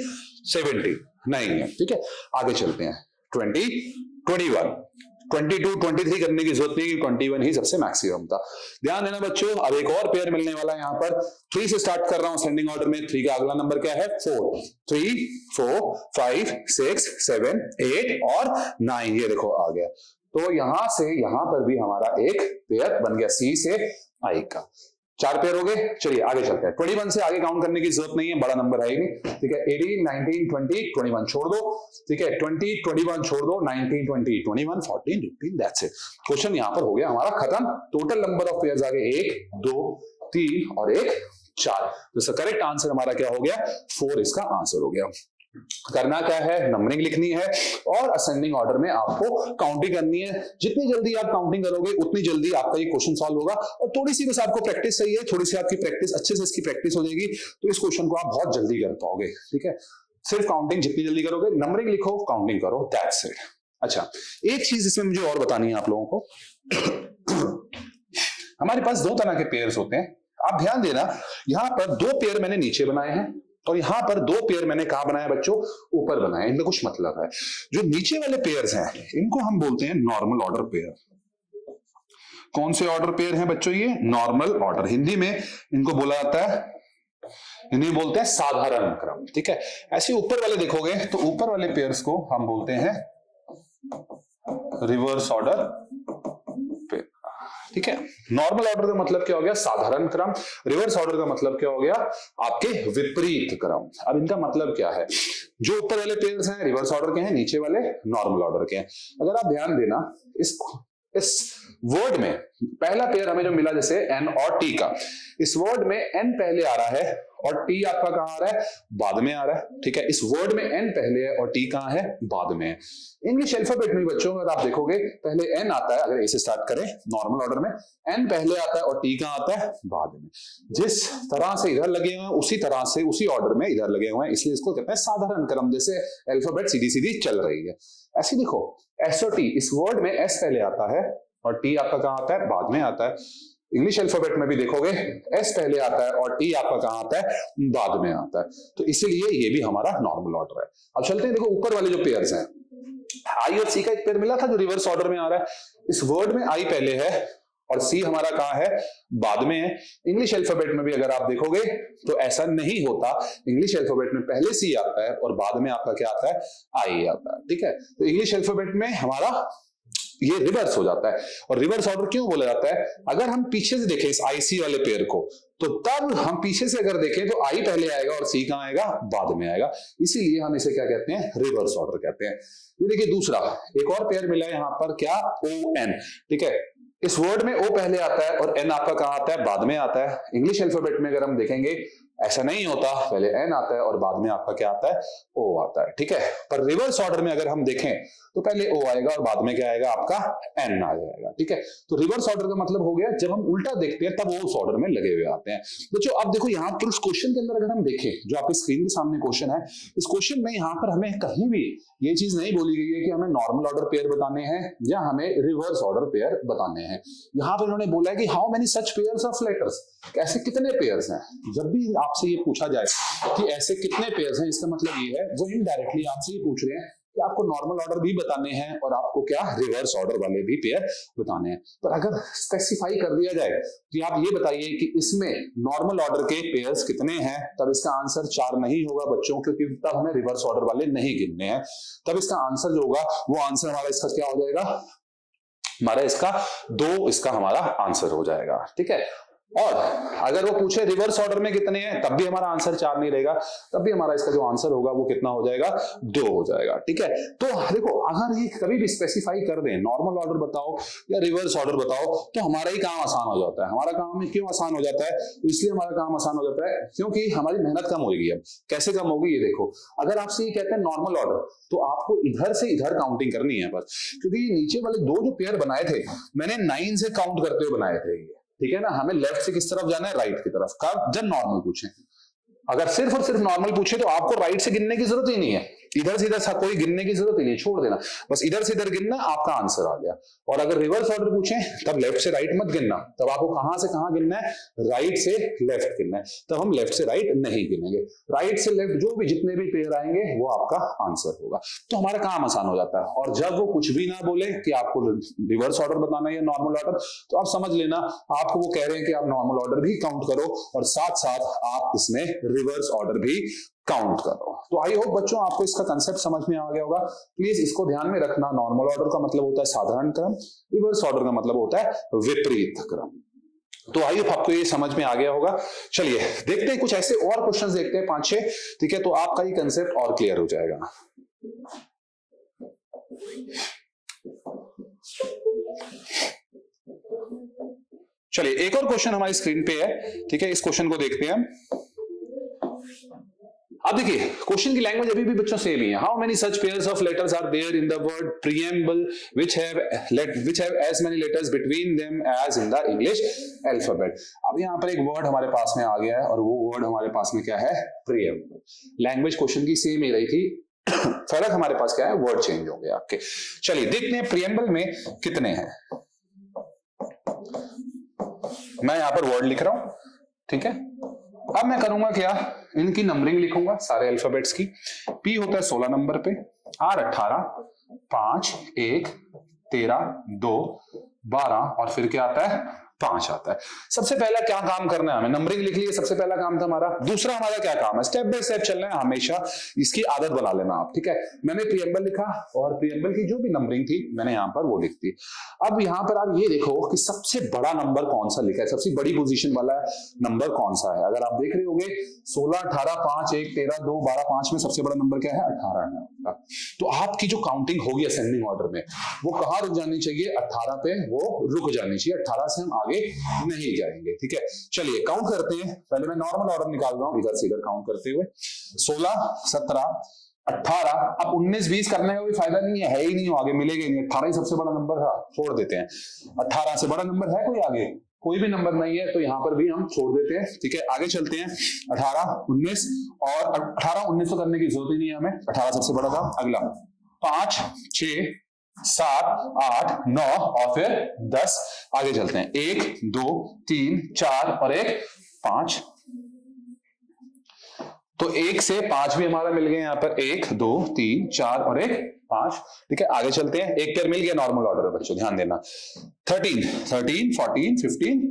17 नहीं है, ठीक है। आगे चलते हैं 20, 21, 22, 23 करने की जरूरत नहीं, 21 ही सबसे मैक्सिमम था। ध्यान देना बच्चों, अब एक और पेयर मिलने वाला है यहाँ पर। 3 से स्टार्ट कर रहा हूं असेंडिंग ऑर्डर में। 3 का अगला नंबर क्या है? 4, 3, 4, 5, 6, 7, 8 और 9, ये देखो आ गया। तो यहां से यहां पर भी हमारा एक पेयर बन गया, सी से आई का। 4 पेयर हो गए। चलिए आगे चलते हैं। 21 से आगे काउंट करने की जरूरत नहीं है, बड़ा नंबर है ही नहीं, ठीक है। 18, 19, 20, 21 छोड़ दो, ठीक है। 20, 21 छोड़ दो, 19, 20, 21, 14, 15, दैट्स इट। क्वेश्चन यहां पर हो गया हमारा खत्म। टोटल नंबर ऑफ पेयर्स आ गए 1, 2, 3 और 1, 4। तो इसका करेक्ट आंसर हमारा क्या हो गया? 4 इसका आंसर हो गया। करना क्या है? नंबरिंग लिखनी है और असेंडिंग ऑर्डर में आपको काउंटिंग करनी है। जितनी जल्दी आप काउंटिंग करोगे उतनी जल्दी आपका ये क्वेश्चन सॉल्व होगा। और थोड़ी सी बस आपको प्रैक्टिस चाहिए, थोड़ी सी आपकी प्रैक्टिस अच्छे से इसकी प्रैक्टिस हो जाएगी तो इस क्वेश्चन को आप बहुत जल्दी कर पाओगे, ठीक है। सिर्फ काउंटिंग जितनी जल्दी करोगे, नंबरिंग लिखो, काउंटिंग करो, दैट्स इट। अच्छा, एक चीज इसमें मुझे और बतानी है आप लोगों को। हमारे पास 2 तरह के पेयर्स होते हैं, आप ध्यान देना। यहां पर 2 पेयर मैंने नीचे बनाए हैं और यहां पर 2 पेयर मैंने कहां बनाया बच्चों? ऊपर बनाया। इनमें कुछ मतलब है। जो नीचे वाले पेयर्स हैं इनको हम बोलते हैं नॉर्मल ऑर्डर पेयर। कौन से ऑर्डर पेयर हैं बच्चों? ये नॉर्मल ऑर्डर। हिंदी में इनको बोला जाता है, हिंदी में बोलते हैं साधारण क्रम, ठीक है। ऐसे ऊपर वाले देखोगे तो ऊपर वाले पेयर्स को हम बोलते हैं रिवर्स ऑर्डर पेयर, ठीक है। नॉर्मल ऑर्डर का मतलब क्या हो गया? साधारण क्रम। रिवर्स ऑर्डर का मतलब क्या हो गया? आपके विपरीत क्रम। अब इनका मतलब क्या है? जो ऊपर वाले पेयर्स हैं रिवर्स ऑर्डर के हैं, नीचे वाले नॉर्मल ऑर्डर के हैं। अगर आप ध्यान देना, इस वर्ड में पहला पेयर हमें जो मिला जैसे एन और टी का, इस वर्ड में एन पहले आ रहा है और टी आपका कहां आ रहा है? बाद में आ रहा है, ठीक है। इस वर्ड में एन पहले है और टी कहां है? बाद में है। इंग्लिश अल्फाबेट में बच्चों अगर आप देखोगे पहले एन आता है, अगर ए से स्टार्ट करें नॉर्मल ऑर्डर में, एन पहले आता है और टी कहां आता है? बाद में। जिस तरह से इधर लगे हुए हैं उसी तरह से उसी ऑर्डर में इधर लगे हुए हैं, इसलिए इसको कहते हैं साधारण क्रम, जैसे अल्फाबेट सीधी सीधी चल रही है। ऐसे देखो एस और टी, इस वर्ड में एस पहले आता है और टी आपका कहां आता है? बाद में आता है। इंग्लिश अल्फाबेट में भी देखोगे एस पहले आता है और टी आपका कहां आता है? बाद में आता है। तो इसीलिए ये भी हमारा नॉर्मल ऑर्डर है। अब चलते हैं, देखो ऊपर वाले जो पेयर्स हैं, आई और सी का एक पेयर मिला था जो रिवर्स ऑर्डर में आ रहा है। इस वर्ड में आई पहले है और सी हमारा कहां है? बाद में है। इंग्लिश अल्फाबेट में भी अगर आप देखोगे तो ऐसा नहीं होता। इंग्लिश अल्फाबेट में पहले सी आता है और बाद में आपका क्या आता है? आई आता है, ठीक है। तो इंग्लिश अल्फाबेट में हमारा ये रिवर्स हो जाता है। और रिवर्स ऑर्डर क्यों बोला जाता है? अगर हम पीछे से देखें इस IC वाले पेयर को, तो तब हम पीछे से अगर देखें तो I पहले आएगा और C कहां आएगा? बाद में आएगा। इसीलिए हम इसे क्या कहते हैं? रिवर्स ऑर्डर कहते हैं। ये देखिए दूसरा एक और पेयर मिला है यहां पर, क्या? ON। ठीक है, इस वर्ड में O पहले आता है और N आपका कहां आता है? बाद में आता है। इंग्लिश अल्फाबेट में अगर हम देखेंगे ऐसा नहीं होता, पहले N आता है और बाद में आपका क्या आता है? O आता है। ठीक है, पर रिवर्स ऑर्डर में अगर हम देखें तो पहले O आएगा और बाद में क्या आएगा? आपका N आ जाएगा। ठीक है, तो रिवर्स ऑर्डर का मतलब हो गया जब हम उल्टा देखते हैं तब वो उस ऑर्डर में लगे हुए आते हैं। बच्चों अब देखो यहाँ पर उस क्वेश्चन के अंदर अगर हम देखें, जो आपकी स्क्रीन के सामने क्वेश्चन है, इस क्वेश्चन में यहाँ पर हमें कहीं भी ये चीज नहीं बोली गई है कि हमें नॉर्मल ऑर्डर पेयर बताने हैं या हमें रिवर्स ऑर्डर पेयर बताने हैं। यहाँ पर इन्होंने बोला है कि how many such pairs of letters, ऐसे कितने पेयर्स हैं। जब भी आपसे ये पूछा जाए कि ऐसे कितने पेयर्स हैं, इसका मतलब ये है वो इनडायरेक्टली आपसे ये पूछ रहे हैं कि आपको नॉर्मल ऑर्डर भी बताने हैं और आपको क्या? रिवर्स ऑर्डर वाले भी पेयर बताने हैं। पर अगर स्पेसिफाई कर दिया जाए कि आप ये बताइए कि इसमें नॉर्मल ऑर्डर के पेयर्स कितने हैं, तब इसका आंसर 4 नहीं होगा बच्चों, क्योंकि तब हमें रिवर्स ऑर्डर वाले नहीं गिनने हैं। तब इसका आंसर जो होगा वो आंसर हमारा इसका क्या हो जाएगा? हमारा इसका 2 इसका हमारा आंसर हो जाएगा। ठीक है, और अगर वो पूछे रिवर्स ऑर्डर में कितने हैं, तब भी हमारा आंसर 4 नहीं रहेगा, तब भी हमारा इसका जो आंसर होगा वो कितना हो जाएगा? 2 हो जाएगा। ठीक है, तो देखो अगर ये कभी भी स्पेसिफाई कर दें नॉर्मल ऑर्डर बताओ या रिवर्स ऑर्डर बताओ, तो हमारा ही काम आसान हो जाता है। हमारा काम में क्यों आसान हो जाता है? इसलिए हमारा काम आसान हो जाता है क्योंकि हमारी मेहनत कम होगी। अब कैसे कम होगी? ये देखो, अगर आपसे ये कहते हैं नॉर्मल ऑर्डर, तो आपको इधर से इधर काउंटिंग करनी है बस, क्योंकि नीचे वाले 2 जो पेयर बनाए थे मैंने 9 से काउंट करते हुए बनाए थे। ठीक है ना, हमें लेफ्ट से किस तरफ जाना है? राइट की तरफ। कब? जब नॉर्मल पूछे। अगर सिर्फ और सिर्फ नॉर्मल पूछे तो आपको राइट से गिनने की जरूरत ही नहीं है, इधर से इधर कोई गिनने की जरूरत ही नहीं, छोड़ देना, बस इधर से इधर गिनना, आपका आंसर आ गया। और अगर रिवर्स ऑर्डर पूछे तब लेफ्ट से राइट मत गिनना, तब आपको कहां से कहां गिनना है? राइट से लेफ्ट गिनना है। तब हम लेफ्ट से राइट नहीं गिनेंगे, राइट से लेफ्ट जो भी जितने भी पेयर आएंगे वो आपका आंसर होगा। तो हमारा काम आसान हो जाता है। और जब वो कुछ भी ना बोले कि आपको रिवर्स ऑर्डर बताना है या नॉर्मल ऑर्डर, तो आप समझ लेना आपको वो कह रहे हैं कि आप नॉर्मल ऑर्डर भी काउंट करो और साथ साथ आप इसमें रिवर्स ऑर्डर भी काउंट करो। तो आई होप बच्चों आपको इसका कंसेप्ट समझ में आ गया होगा। प्लीज इसको ध्यान में रखना, नॉर्मल ऑर्डर का मतलब होता है साधारण क्रम, रिवर्स ऑर्डर का मतलब होता है विपरीत क्रम। तो आई होप आपको ये समझ में आ गया होगा। चलिए देखते हैं कुछ ऐसे और क्वेश्चंस देखते हैं 5-6। ठीक है, तो आपका ये कंसेप्ट और क्लियर हो जाएगा। चलिए एक और क्वेश्चन हमारी स्क्रीन पे है। ठीक है, इस क्वेश्चन को देखते हैं। अब देखिए क्वेश्चन की लैंग्वेज अभी भी बच्चों सेम ही है। How many such pairs of letters are there in the word preamble which have as many letters between them as in the English alphabet. अब यहाँ पर एक वर्ड हमारे पास में आ गया है और वो वर्ड हमारे पास में क्या है? प्रीएम्बल। लैंग्वेज क्वेश्चन की सेम ही रही थी, फर्क हमारे पास क्या है? वर्ड चेंज हो गया आपके। चलिए देखते हैं प्रीएम्बल में कितने हैं। मैं यहां पर वर्ड लिख रहा हूं। ठीक है, अब मैं करूंगा क्या? इनकी नंबरिंग लिखूंगा सारे अल्फाबेट्स की। P होता है 16 नंबर पे, R 18, 5, 1, 13, 2, 12 और फिर क्या आता है? 5 आता है। सबसे पहला क्या काम करना है हमें? नंबरिंग लिख ली, सबसे पहला काम था हमारा। दूसरा हमारा क्या काम है? स्टेप बाय स्टेप चलना है, हमेशा इसकी आदत बना लेना आप। ठीक है, मैंने प्रीएम्बल लिखा और प्रीएम्बल की जो भी नंबरिंग थी मैंने यहां पर वो लिख दी। अब यहां पर आप ये देखो कि सबसे बड़ा नंबर कौन सा लिखा है, सबसे बड़ी पोजीशन वाला नंबर कौन सा है। अगर आप देख रहे होगे 16, 18, 5, 1, 13, 2, 12, 5 में सबसे बड़ा नंबर क्या है? 18 है। तो आपकी जो काउंटिंग होगी असेंडिंग ऑर्डर में वो कहां रुक जानी चाहिए? 18 पे वो रुक जानी चाहिए। 18 से हम आगे नहीं जाएंगे। ठीक है, चलिए काउंट करते हैं। पहले मैं नॉर्मल ऑर्डर निकाल रहा हूं इधर से इधर काउंट करते हुए। 16, 17, 18। अब 19, 20 करने का कोई फायदा नहीं है ही नहीं, आगे मिलेगा नहीं। 18 ही सबसे बड़ा नंबर था, छोड़ देते हैं। 18 से बड़ा नंबर है कोई आगे? कोई भी नंबर नहीं है, तो यहां पर भी हम छोड़ देते हैं। ठीक है, आगे चलते हैं। 18, 19 और 18, 19 तो करने की जरूरत ही नहीं है हमें, 18 सबसे बड़ा था। अगला 5, 6, 7, 8, 9 और फिर 10। आगे चलते हैं। 1, 2, 3, 4 और 1, 5। तो 1 से 5 भी हमारा मिल गए यहाँ पर। 1, 2, 3, 4 और 1, 5। ठीक है, आगे चलते हैं। एक पेयर मिल गया नॉर्मल ऑर्डर में बच्चों, ध्यान देना। 13, 14, 15,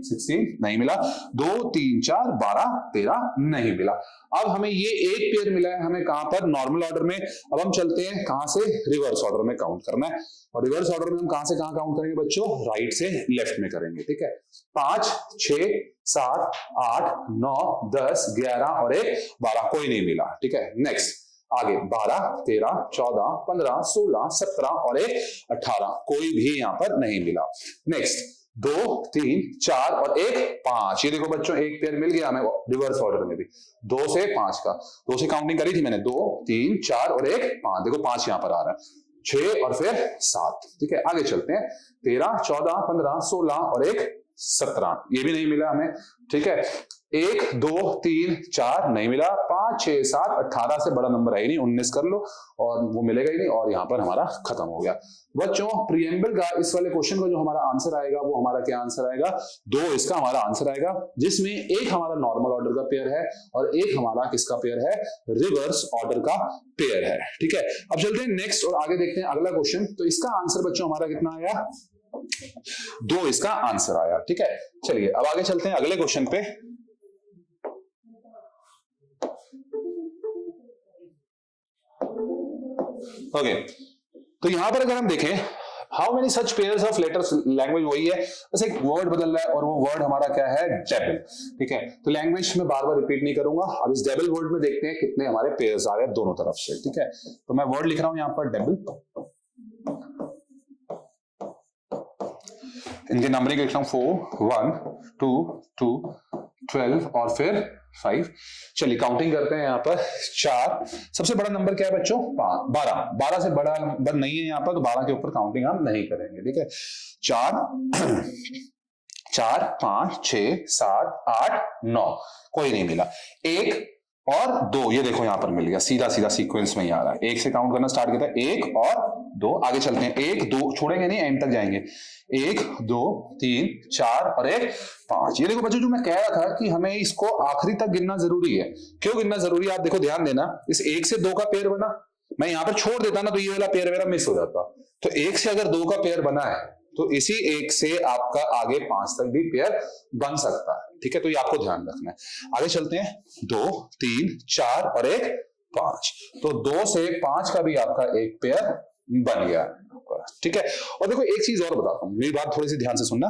16 नहीं मिला। 2, 3, 4, 12, 13 नहीं मिला। अब हमें ये एक पेयर मिला है हमें कहां पर, नॉर्मल ऑर्डर में। अब हम चलते हैं कहां से, रिवर्स ऑर्डर में काउंट करना है। और रिवर्स ऑर्डर में हम कहां से कहां काउंट करेंगे बच्चों, राइट से लेफ्ट में करेंगे, ठीक है। 5 6 7 8 9 10 11 और 1 12, कोई नहीं मिला, ठीक है। नेक्स्ट आगे 12 13 14 15 16 17 और 1 18, कोई भी यहां पर नहीं मिला। नेक्स्ट 2 3 4 और 1 5, ये देखो बच्चों एक पेयर मिल गया हमें रिवर्स ऑर्डर में भी, 2 से 5 का। 2 से काउंटिंग करी थी मैंने, 2 3 4 और 1 5, देखो 5 यहां पर आ रहा है, 6 और फिर 7, ठीक है। आगे चलते हैं 13 14 15 16 और 1 17, ये भी नहीं मिला हमें, ठीक है। 1 2 3 4 नहीं मिला, 5 6 7 18 से बड़ा नंबर है ही नहीं, 19 कर लो और वो मिलेगा ही नहीं, और यहां पर हमारा खत्म हो गया। बच्चों प्रीएम्बल का इस वाले क्वेश्चन का जो हमारा आंसर आएगा वो हमारा क्या आंसर आएगा, 2 इसका हमारा आंसर आएगा, जिसमें एक हमारा नॉर्मल ऑर्डर का पेयर है और एक हमारा किसका पेयर है, रिवर्स ऑर्डर का पेयर है, ठीक है। अब चलते हैं नेक्स्ट और आगे देखते हैं अगला क्वेश्चन। तो इसका आंसर बच्चों हमारा कितना आया, 2 इसका आंसर आया, ठीक है। चलिए अब आगे चलते हैं अगले क्वेश्चन पे। ओके, तो यहां पर अगर हम देखें how many such pairs of letters, language वही है, बस एक वर्ड बदल रहा है और वो वर्ड हमारा क्या है, डेबल, ठीक है। तो लैंग्वेज में बार बार रिपीट नहीं करूंगा। अब इस डेबल वर्ड में देखते हैं कितने हमारे पेयर्स आ रहे हैं दोनों तरफ से, ठीक है। तो मैं वर्ड लिख रहा हूं यहां पर डेबल, इनके नंबरिंग लिख रहा हूं 4 1 2 2 12 और फिर 5। चलिए काउंटिंग करते हैं यहाँ पर 4, सबसे बड़ा नंबर क्या है बच्चों, 12, 12 से बड़ा नंबर नहीं है यहाँ पर, तो 12 के ऊपर काउंटिंग हम नहीं करेंगे, ठीक है। 4 4 5 6 7 8 9, कोई नहीं मिला। 1 और 2, ये देखो यहां पर मिल गया, सीधा सीधा सीक्वेंस में ही आ रहा है। 1 से काउंट करना स्टार्ट किया था, 1 और 2, आगे चलते हैं, 1 2 छोड़ेंगे नहीं, एंड तक जाएंगे, 1 2 3 4 और 1 5। ये देखो बच्चों जो मैं कह रहा था कि हमें इसको आखिरी तक गिनना जरूरी है। क्यों गिनना जरूरी है, आप देखो ध्यान देना, इस 1 से 2 का पेयर बना, मैं यहां पर छोड़ देता ना तो ये वाला पेयर मेरा मिस हो जाता। तो 1 से अगर 2 का पेयर बना है तो इसी 1 से आपका आगे 5 तक भी पेयर बन सकता है, ठीक है। तो ये आपको ध्यान रखना है। आगे चलते हैं, 2 3 4 और 1 5, तो 2 से 5 का भी आपका एक पेयर बन गया, ठीक है। और देखो एक चीज और बताता हूं, मेरी बात थोड़ी सी ध्यान से सुनना।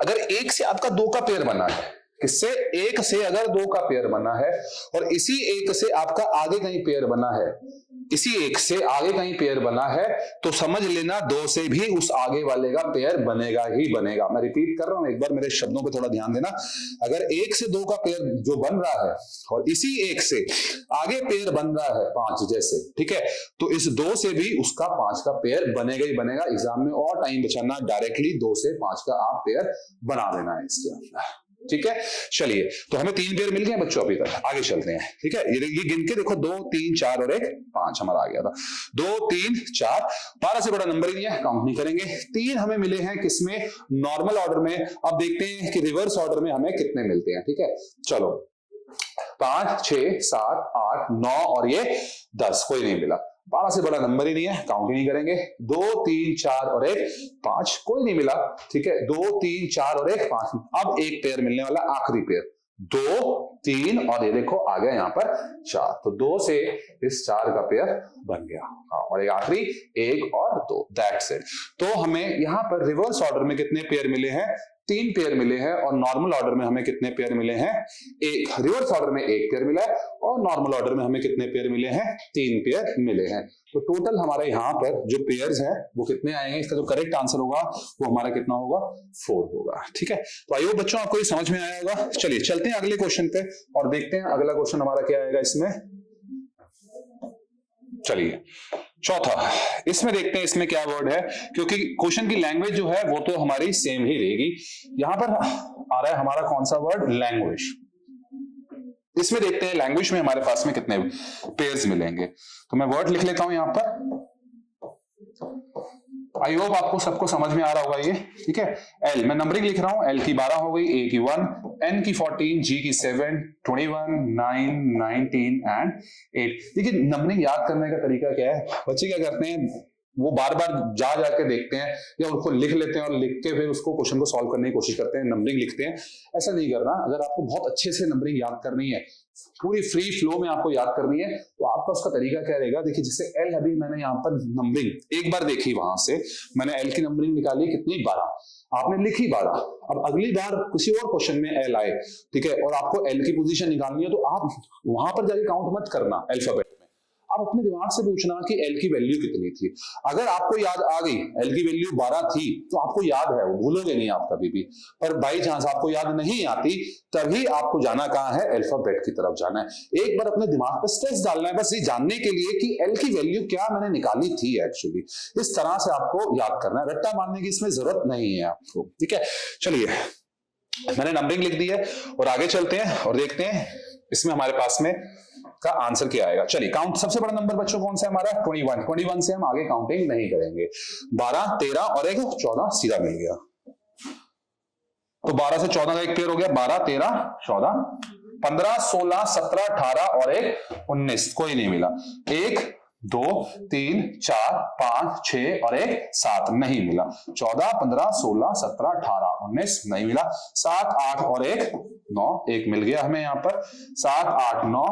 अगर 1 से आपका 2 का पेयर बना है, किससे, 1 से अगर 2 का पेयर बना है और इसी 1 से आपका आगे कहीं पेयर बना है, इसी 1 से आगे कहीं पेयर बना है, तो समझ लेना 2 से भी उस आगे वाले का पेयर बनेगा ही बनेगा। मैं रिपीट कर रहा हूं एक बार, मेरे शब्दों पे थोड़ा ध्यान देना। अगर 1 से 2 का पेयर जो बन रहा है और इसी 1 से आगे पेयर बन रहा है 5 जैसे, ठीक है, तो इस 2 से भी उसका 5 का पेयर बनेगा ही बनेगा। एग्जाम में और टाइम बचाना, डायरेक्टली 2 से 5 का आप पेयर बना देना है इसके अंदर, ठीक है। चलिए तो हमें 3 पेयर मिल गए बच्चों अभी तक, आगे चलते हैं, ठीक है। ये गिन के देखो, 2 3 4 और 1 5 हमारा आ गया था। 2 3 4, 12 से बड़ा नंबर ही नहीं है, काउंट नहीं करेंगे। 3 हमें मिले हैं किसमें, नॉर्मल ऑर्डर में। अब देखते हैं कि रिवर्स ऑर्डर में हमें कितने मिलते हैं, ठीक है। चलो 5 6 7 8 9 और ये 10, कोई नहीं मिला। 12 से बड़ा नंबर ही नहीं है, काउंट ही नहीं करेंगे। 2 3 4 और 1 5, कोई नहीं मिला, ठीक है। 2 3 4 और 1 5, अब एक पेयर मिलने वाला, आखिरी पेयर 2 3 और ये देखो आ गया यहाँ पर 4, तो 2 से इस 4 का पेयर बन गया, और एक आखिरी 1 और 2, दैट्स इट। तो हमें यहाँ पर रिवर्स ऑर्डर में कितने पेयर मिले हैं, 3 पेयर मिले हैं, और नॉर्मल ऑर्डर में हमें कितने पेयर मिले हैं, 1। रिवर्स ऑर्डर में 1 पेयर मिला है और नॉर्मल ऑर्डर में हमें कितने पेयर मिले हैं, 3 पेयर मिले हैं। तो टोटल हमारे यहाँ पर जो पेयर्स हैं वो कितने आएंगे, इसका जो करेक्ट आंसर होगा वो हमारा कितना होगा, 4 होगा, ठीक है। तो आइए बच्चों आपको ये समझ में आया होगा। चलिए चलते हैं अगले क्वेश्चन पे और देखते हैं अगला क्वेश्चन हमारा क्या आएगा इसमें। चलिए चौथा, इसमें देखते हैं इसमें क्या वर्ड है, क्योंकि क्वेश्चन की लैंग्वेज जो है वो तो हमारी सेम ही रहेगी। यहां पर आ रहा है हमारा कौन सा वर्ड, लैंग्वेज। इसमें देखते हैं लैंग्वेज में हमारे पास में कितने पेयर्स मिलेंगे। तो मैं वर्ड लिख लेता हूं यहां पर। आई होप आपको सबको समझ में आ रहा होगा ये, ठीक है। एल, मैं नंबरिंग लिख रहा हूं, एल की 12 हो गई, ए की 1, एन की 14, जी की 7, 21, 9, 19 एंड 8। देखिए नंबरिंग याद करने का तरीका क्या है, बच्चे क्या करते हैं, वो बार बार जा जाके देखते हैं या उनको लिख लेते हैं और लिख के फिर उसको क्वेश्चन को सॉल्व करने की कोशिश करते हैं, नंबरिंग लिखते हैं। ऐसा नहीं करना। अगर आपको बहुत अच्छे से नंबरिंग याद करनी है, पूरी फ्री फ्लो में आपको याद करनी है, तो आपका उसका तरीका क्या रहेगा, देखिए जैसे एल, अभी मैंने यहाँ पर नंबरिंग एक बार देखी, वहां से मैंने एल की नंबरिंग निकाली कितनी, 12, आपने लिखी 12। अब अगली बार किसी और क्वेश्चन में एल आए, ठीक है, और आपको एल की पोजीशन निकालनी है, तो आप वहां पर जाके काउंट मत करना अल्फाबेट में, आप अपने दिमाग से पूछना कि एल की वैल्यू कितनी थी। अगर आपको याद आ गई एल की वैल्यू 12 थी, तो आपको याद है, वो भूलोगे नहीं आप कभी भी। पर बाई चांस आपको याद नहीं आती, तभी आपको जाना कहाँ है, अल्फाबेट की तरफ जाना है। एक बार अपने दिमाग पर स्ट्रेस डालना है, बस ये जानने के लिए कि एल की वैल्यू क्या मैंने निकाली थी एक्चुअली। इस तरह से आपको याद करना है, रट्टा मारने की इसमें जरूरत नहीं है आपको, ठीक है। चलिए, मैंने नंबरिंग लिख दी है और आगे चलते हैं और देखते हैं इसमें हमारे पास में का आंसर क्या आएगा। चलिए, काउंट सबसे बड़ा नंबर बच्चों कौन सा है हमारा, 21। 21 से हम आगे काउंटिंग नहीं करेंगे। 12, 13 और एक 14 सीधा मिल गया, तो 12 से 14 का एक पेयर हो गया, 12, 13, 14, 15, 16, 17, 18 और एक 19, कोई नहीं मिला। 1, 2, 3, 4, 5, 6 और एक 7 नहीं मिला। 14, 15, 16, 17, 18, 19 नहीं मिला। 7, 8 और एक 9, एक मिल गया हमें यहाँ पर। 7, 8, 9,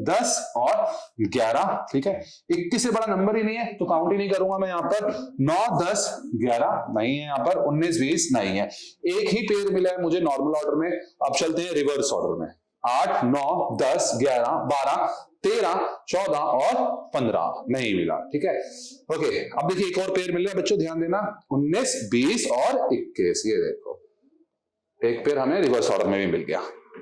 10 और 11, ठीक है। 21 से बड़ा नंबर ही नहीं है, तो काउंट ही नहीं करूंगा मैं यहाँ पर। 9, 10, 11 नहीं है यहाँ पर। 19, 20 नहीं है। एक ही पेयर मिला है मुझे नॉर्मल ऑर्डर में। अब चलते हैं रिवर्स ऑर्डर में। 8, 9, 10, 11, 12, 13, 14 और 15 नहीं मिला, ठीक है। ओके, अब देखिए एक और पेयर मिल रहा है बच्चों, ध्यान देना। 19, 20 और 21, ये देखो एक पेयर हमें रिवर्स ऑर्डर में भी मिल गया।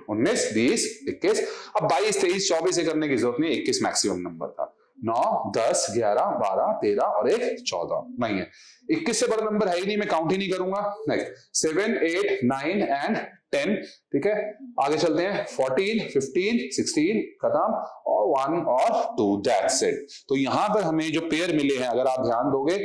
19, 20, 21। अब 22, 23, 24 से करने की जरूरत नहीं, 21 मैक्सिमम नंबर था। 9, 10, 11, 12, 13 और एक 14 नहीं है। 21 से बड़ा नंबर है ही नहीं, मैं काउंट ही नहीं करूंगा। नेक्स्ट 7, 8, 9 एंड 10, ठीक है। आगे चलते हैं 14, 15, 16 खत्म, और 1 और 2, दैट्स इट। तो यहां पर हमें जो पेयर मिले हैं, अगर आप ध्यान दोगे,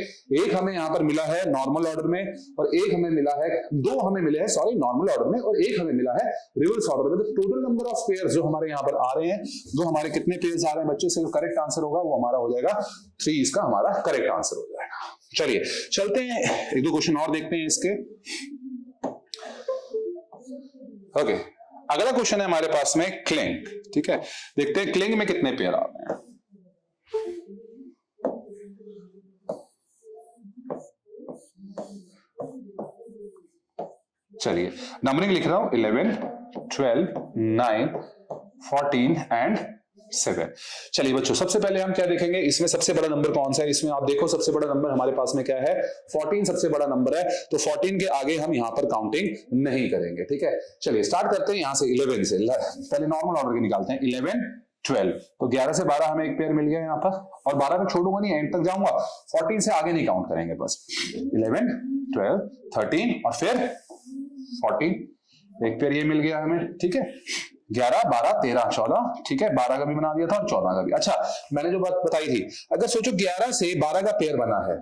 एक हमें यहां पर मिला है नॉर्मल ऑर्डर में, और एक हमें मिला है, दो हमें मिले हैं सॉरी नॉर्मल ऑर्डर में, और एक हमें मिला है रिवर्स ऑर्डर में। तो टोटल नंबर ऑफ पेयर जो हमारे यहाँ पर आ रहे हैं, जो हमारे कितने पेयर आ रहे हैं बच्चों, से करेक्ट आंसर होगा वो हमारा हो जाएगा 3, इसका हमारा करेक्ट आंसर हो जाएगा। चलिए चलते हैं, एक दो क्वेश्चन और देखते हैं इसके। ओके, अगला क्वेश्चन है हमारे पास में क्लिंग, ठीक है। देखते हैं क्लिंग में कितने पेयर आ रहे हैं। चलिए, नंबरिंग लिख रहा हूं, 11, 12, 9, 14 एंड 7। चलिए बच्चों, सबसे पहले हम क्या देखेंगे, इसमें सबसे बड़ा नंबर कौन सा है। इसमें आप देखो सबसे बड़ा नंबर हमारे पास में क्या है, 14 सबसे बड़ा नंबर है। तो 14 के आगे हम यहां पर काउंटिंग नहीं करेंगे, ठीक है। चलिए स्टार्ट करते हैं यहां से 11 से, पहले नॉर्मल ऑर्डर के निकालते हैं। 11, 12, तो 11 से 12 हमें एक पेयर मिल गया यहाँ पर, और 12 में छोड़ूंगा नहीं, एंड तक जाऊंगा। 14 से आगे नहीं काउंट करेंगे, बस 11, 12, 13 और फिर 14, एक पेयर ये मिल गया हमें, ठीक है। 11, 12, 13, 14, ठीक है, 12 का भी बना दिया था और 14 का भी। अच्छा, मैंने जो बात बताई थी, अगर सोचो 11 से 12 का पेयर बना है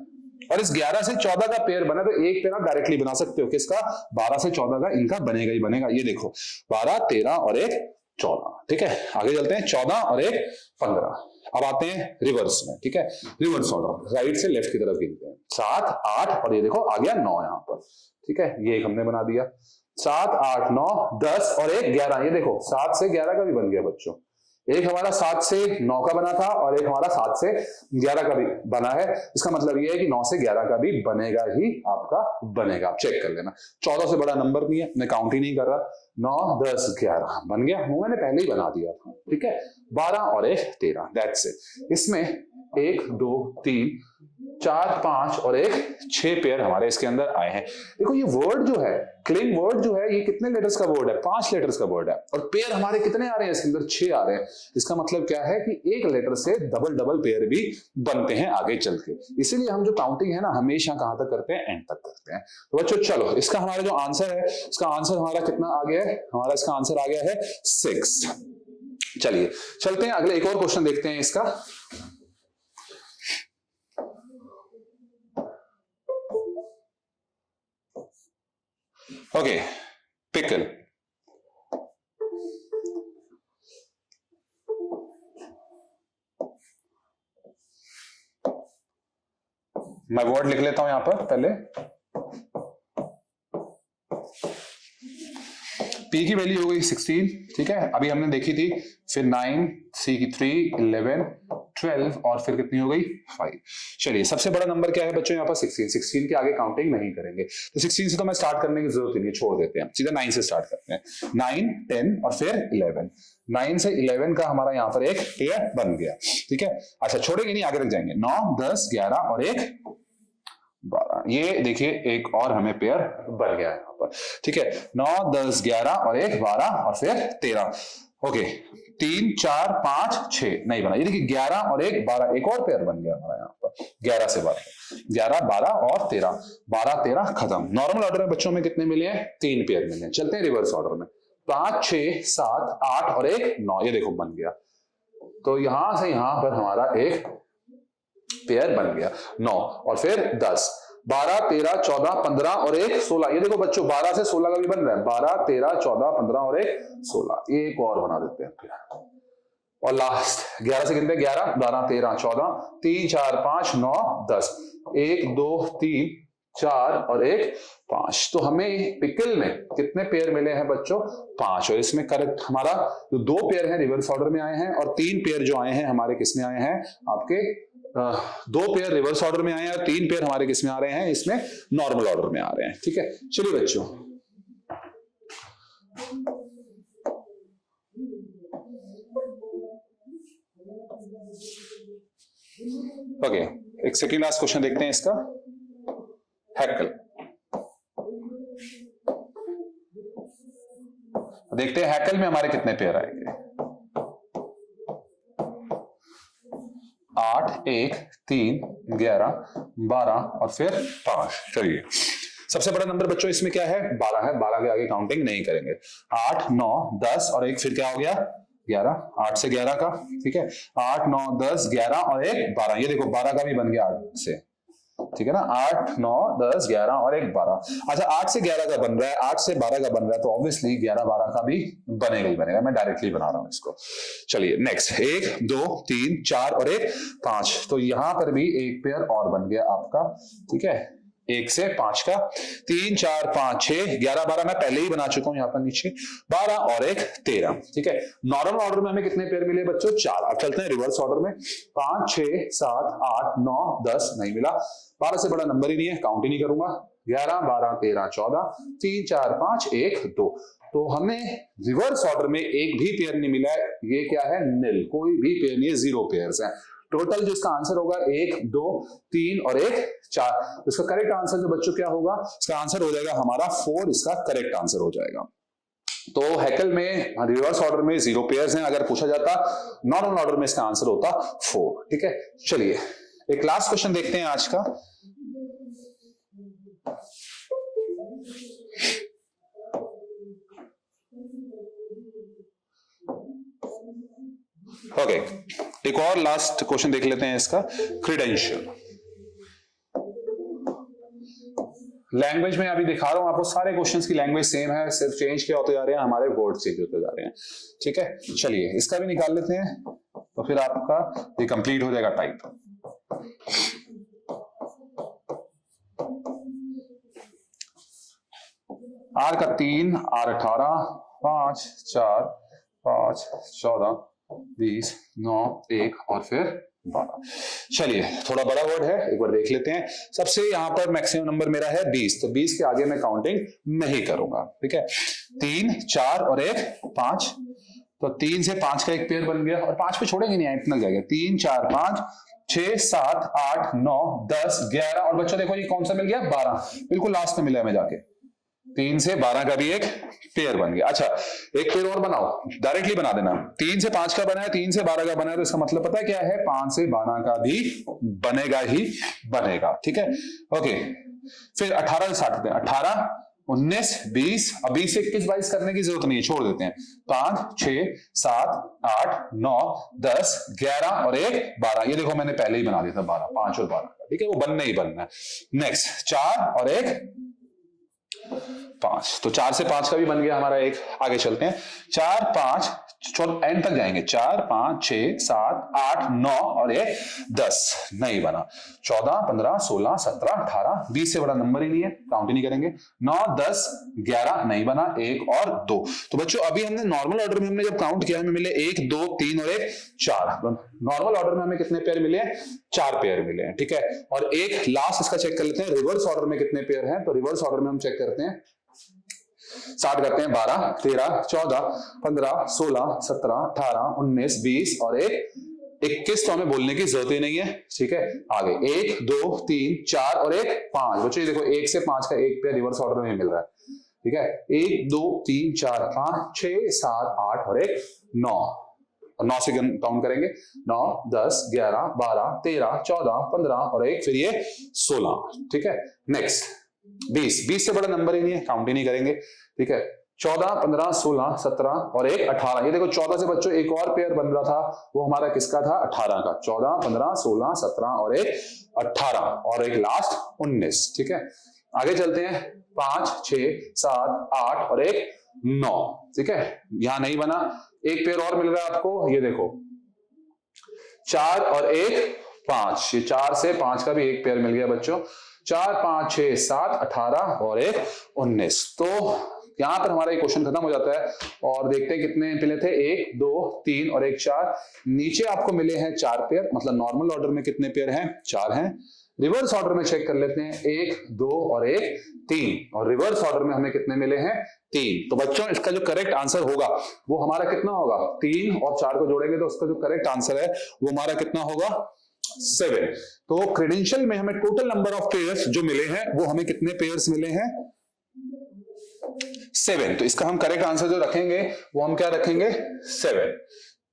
और इस 11 से 14 का पेयर बना, तो एक पेयर आप डायरेक्टली बना सकते हो, किसका, 12 से 14 का, इनका बनेगा ही बनेगा। ये देखो 12, 13 और एक 14, ठीक है। आगे चलते हैं, 14 और एक 15। अब आते हैं रिवर्स में, ठीक है, रिवर्स ऑर्डर, राइट से लेफ्ट की तरफ गिनते हैं। 7, 8 और ये देखो आ गया 9 यहाँ पर, ठीक है, ये एक हमने बना दिया। 7, 8, 9, 10 और एक 11, ये देखो 7 से 11 का भी बन गया बच्चों। एक हमारा 7 से 9 का बना था और एक हमारा 7 से 11 का भी बना है। इसका मतलब ये है कि 9 से 11 का भी बनेगा ही आपका बनेगा, चेक कर लेना। 14 से बड़ा नंबर नहीं है, मैं काउंट ही नहीं कर रहा। 9, 10, 11 बन गया, वो मैंने पहले ही बना दिया था, ठीक है। 12 और एक 13, दैट्स इट। इसमें 1, 2, 3, 4, 5 और एक 6 पेयर हमारे इसके अंदर आए हैं। देखो ये वर्ड जो है, क्लिंग वर्ड जो है, ये कितने लेटर्स का वर्ड है, 5 लेटर्स का वर्ड है, और पेयर हमारे कितने आ रहे हैं इसके अंदर, 6 आ रहे हैं। इसका मतलब क्या है कि एक लेटर से डबल डबल पेयर भी बनते हैं आगे चल के। इसीलिए हम जो काउंटिंग है ना, हमेशा कहां तक करते हैं, एंड तक करते हैं। तो बच्चों चलो, इसका हमारा जो आंसर है, इसका आंसर हमारा कितना आ गया है, हमारा इसका आंसर आ गया है 6। चलिए चलते हैं अगले, एक और क्वेश्चन देखते हैं इसका। Okay, pickle. मैं वर्ड लिख लेता हूं यहां पर पहले। P की वैल्यू हो गई 16, ठीक है, अभी हमने देखी थी, फिर 9, C की 3, 11, 12 और फिर कितनी हो गई 5। चलिए सबसे बड़ा नंबर क्या है बच्चों यहाँ पर 16 के आगे काउंटिंग नहीं करेंगे, तो 16 से तो मैं स्टार्ट करने की जरूरत ही नहीं, छोड़ देते हैं, सीधा 9 से स्टार्ट करते हैं। 9, 10 और फिर 11, 9 से 11 का हमारा यहाँ पर एक पेयर बन गया, ठीक है। अच्छा छोड़ेंगे नहीं, आगे रख जाएंगे, 9, 10, 11 और एक 12, ये देखिए एक और हमें पेयर बन गया है यहाँ पर, ठीक है। 9, 10, 11 और एक 12 और फिर 13, ओके। 3, 4, 5, 6 नहीं बना, ये देखिए 11 और एक 12, एक और पेयर बन गया हमारा यहाँ पर, 11 से 12, 11, 12 और 13, 12, 13 खत्म। नॉर्मल ऑर्डर में बच्चों में कितने मिले हैं, 3 पेयर मिले हैं। चलते हैं रिवर्स ऑर्डर में, 5, 6, 7, 8 और एक 9, ये देखो बन गया, तो यहां से यहां पर हमारा एक पेयर बन गया 9 और फिर 10, 12, 13, 14, 15 और एक 16, ये देखो बच्चों 12 से 16 का भी बन रहा है, 12, 13, 14, 15 और एक 16, ये एक और बना देते हैं फिर। और लास्ट 11 से गिनते हैं, 11, 12, 13, 14, 3, 4, 5, 9, 10, 1, 2, 3, 4 और एक 5, तो हमें पिकल में कितने पेयर मिले हैं बच्चों, 5। और इसमें करेक्ट हमारा जो 2 पेयर हैं रिवर्स ऑर्डर में आए हैं और 3 पेयर जो आए हैं हमारे किसमें आए हैं, आपके 2 पेयर रिवर्स ऑर्डर में आए हैं और 3 पेयर हमारे किसमें आ रहे हैं, इसमें नॉर्मल ऑर्डर में आ रहे हैं, ठीक है। चलिए बच्चों ओके, एक सेकंड लास्ट क्वेश्चन देखते हैं इसका। हैकल, देखते हैं हैकल में हमारे कितने पेयर आएंगे। 8, 1, 3, 11, 12 और फिर 5। चलिए सबसे बड़ा नंबर बच्चों इसमें क्या है, 12 है, 12 के आगे काउंटिंग नहीं करेंगे। 8, 9, 10 और एक फिर क्या हो गया 11, 8 से 11 का, ठीक है। 8, 9, 10, 11 और एक 12, ये देखो 12 का भी बन गया 8 से, ठीक है ना। 8, 9, 10, 11 और एक 12। अच्छा 8 से 11 का बन रहा है, 8 से 12 का बन रहा है, तो ऑब्वियसली 11, 12 का भी बनेगा ही बनेगा, मैं डायरेक्टली बना रहा हूं इसको। चलिए नेक्स्ट, 1, 2, 3, 4 और एक 5, तो यहां पर भी एक पेयर और बन गया आपका, ठीक है, 1 से 5 का। 3, 4, 5, 6, 11, 12 मैं पहले ही बना चुका हूं यहाँ पर नीचे, 12 और एक 13, ठीक है। नॉर्मल ऑर्डर में हमें कितने पेयर मिले बच्चों, 4। अब चलते हैं रिवर्स ऑर्डर में, 5, 6, 7, 8, 9, 10 नहीं मिला, 12 से बड़ा नंबर ही नहीं है, काउंट ही नहीं करूंगा। 11, 12, 13, 14, 3, 4, 5, 1, 2, तो हमें रिवर्स ऑर्डर में एक भी पेयर नहीं मिला है, ये क्या है, निल, कोई भी पेयर नहीं है, 0 पेयर्स है। टोटल जो इसका आंसर होगा 1, 2, 3 और एक 4, इसका करेक्ट आंसर जो बच्चों क्या होगा, इसका आंसर हो जाएगा हमारा 4, इसका करेक्ट आंसर हो जाएगा। तो हैकल में रिवर्स ऑर्डर में 0 पेयर्स हैं, अगर पूछा जाता नॉर्मल ऑर्डर में इसका आंसर होता 4, ठीक है। चलिए एक लास्ट क्वेश्चन देखते हैं आज का। ओके, एक और लास्ट क्वेश्चन देख लेते हैं इसका, क्रीडेंशियल। लैंग्वेज में अभी दिखा रहा हूं आपको, सारे क्वेश्चंस की लैंग्वेज सेम है, सिर्फ चेंज क्या होते जा रहे हैं, हमारे वर्ड चेंज होते जा रहे हैं, ठीक है। चलिए इसका भी निकाल लेते हैं, तो फिर आपका ये कंप्लीट हो जाएगा टाइप। आर का 3, R 18, 5, 4, 5, 14, 20, 9, 1 और फिर 12। चलिए थोड़ा बड़ा वर्ड है, एक बार देख लेते हैं। सबसे यहां पर मैक्सिमम नंबर मेरा है 20, तो 20 के आगे मैं काउंटिंग नहीं करूंगा, ठीक है। 3, 4 और एक 5, तो 3 से 5 का एक पेयर बन गया, और 5 पे छोड़ेंगे नहीं, इतना जाएगा। 3, 4, 5, 6, 7, 8, 9, 10, 11 और बच्चों देखो ये कौन सा मिल गया, 12, बिल्कुल लास्ट में मिला है, मैं जाके 3 से 12 का भी एक पेयर बन गया। अच्छा एक पेयर और बनाओ, डायरेक्टली बना देना। 3 से 5 का बना है, 3 से 12 का बना है, तो इसका मतलब पता है क्या है, 5 से 12 का भी बनेगा ही बनेगा, ठीक है। ओके, फिर 18 से 60, 18, 19, 20, अब 20 से 21, 22 करने की जरूरत नहीं है, छोड़ देते हैं। 5, 6, 7, 8, 9, 10, 11 और एक 12, ये देखो मैंने पहले ही बना दिया था 12, 5 और 12 का, ठीक है, वो बनना ही बनना है। नेक्स्ट 4 और एक 5, तो 4 से 5 का भी बन गया हमारा एक। आगे चलते हैं, 4, 5, एंड तक जाएंगे, 4 5 6 7 8 9 और ये 10 नहीं बना। 14 15 16 17 18 20 से बड़ा नंबर ही नहीं है, काउंट ही नहीं करेंगे। 9 10 11 नहीं बना, 1 और 2। तो बच्चों अभी हमने नॉर्मल ऑर्डर में हमने जब काउंट किया हमें मिले 1 2 3 और 1 4। नॉर्मल ऑर्डर में हमें कितने पेयर मिले हैं? 4 पेयर मिले हैं, ठीक है। और एक लास्ट इसका चेक कर लेते हैं, रिवर्स ऑर्डर में कितने पेयर हैं। तो रिवर्स ऑर्डर में हम चेक करते हैं, स्टार्ट करते हैं 12 13 14 15 16 17 18 19 20 और 21। तो हमें बोलने की जरूरत ही नहीं है, ठीक है। आगे 1 2 3 4 और 1 5। बच्चों ये देखो 1 से 5 का एक पेयर रिवर्स ऑर्डर में मिल रहा है, ठीक है। 1 2 3 4 5 6 7 8 और 1 9। और 9 से काउंट करेंगे, 9 10 11 12 13 14 15 और 1 फिर ये 16, ठीक है। नेक्स्ट 20 से बड़ा नंबर ही नहीं है, काउंट ही नहीं करेंगे, ठीक है। 14 15 16 17 और 1 18। ये देखो 14 से बच्चों एक और पेयर बन रहा था, वो हमारा किसका था? 18 का। 14 15 16 17 और 1 18 और एक लास्ट 19, ठीक है। आगे चलते हैं, 5 6 7 8 और 1 9, ठीक है। यहां नहीं बना, एक पेयर और मिल रहा है आपको, ये देखो 4 और 1 5। ये 4 से 5 का भी एक पेयर मिल गया बच्चों। 4 5 6 7 18 और 1 19। तो यहां पर हमारा ये क्वेश्चन खत्म हो जाता है। और देखते हैं कितने मिले थे, 1 2 3 और 1 4। नीचे आपको मिले हैं 4 पेयर, मतलब नॉर्मल ऑर्डर में कितने पेयर हैं? 4 हैं। रिवर्स ऑर्डर में चेक कर लेते हैं, 1 2 और 1 3। और रिवर्स ऑर्डर में हमें कितने मिले हैं? 3। तो बच्चों इसका जो करेक्ट आंसर होगा वो हमारा कितना होगा? 3 और 4 को जोड़ेंगे तो उसका जो करेक्ट आंसर है वो हमारा कितना होगा? 7। तो क्रेडेंशियल में हमें टोटल नंबर ऑफ पेयर्स जो मिले हैं वो हमें कितने पेयर्स मिले हैं? 7। तो इसका हम करेक्ट आंसर जो रखेंगे वो हम क्या रखेंगे? 7,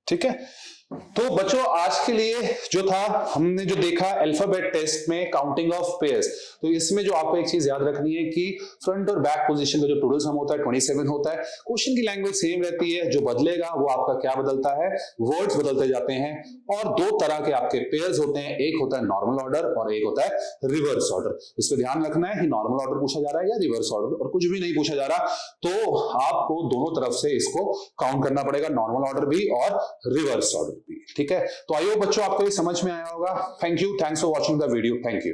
ठीक है। तो बच्चों आज के लिए जो था हमने जो देखा अल्फाबेट टेस्ट में काउंटिंग ऑफ पेयर्स, तो इसमें जो आपको एक चीज याद रखनी है कि फ्रंट और बैक पोजीशन का जो टोटल सम होता है 27 होता है। क्वेश्चन की लैंग्वेज सेम रहती है, जो बदलेगा वो आपका क्या बदलता है? वर्ड्स बदलते जाते हैं। और 2 तरह के आपके पेयर्स होते हैं, एक होता है नॉर्मल ऑर्डर और एक होता है रिवर्स ऑर्डर। इस पर ध्यान रखना है कि नॉर्मल ऑर्डर पूछा जा रहा है या रिवर्स ऑर्डर, और कुछ भी नहीं पूछा जा रहा तो आपको दोनों तरफ से इसको काउंट करना पड़ेगा, नॉर्मल ऑर्डर भी और रिवर्स ऑर्डर भी, ठीक है। तो आई होप बच्चों आपको ये समझ में आया होगा। Thank you, thanks for watching the video, thank you.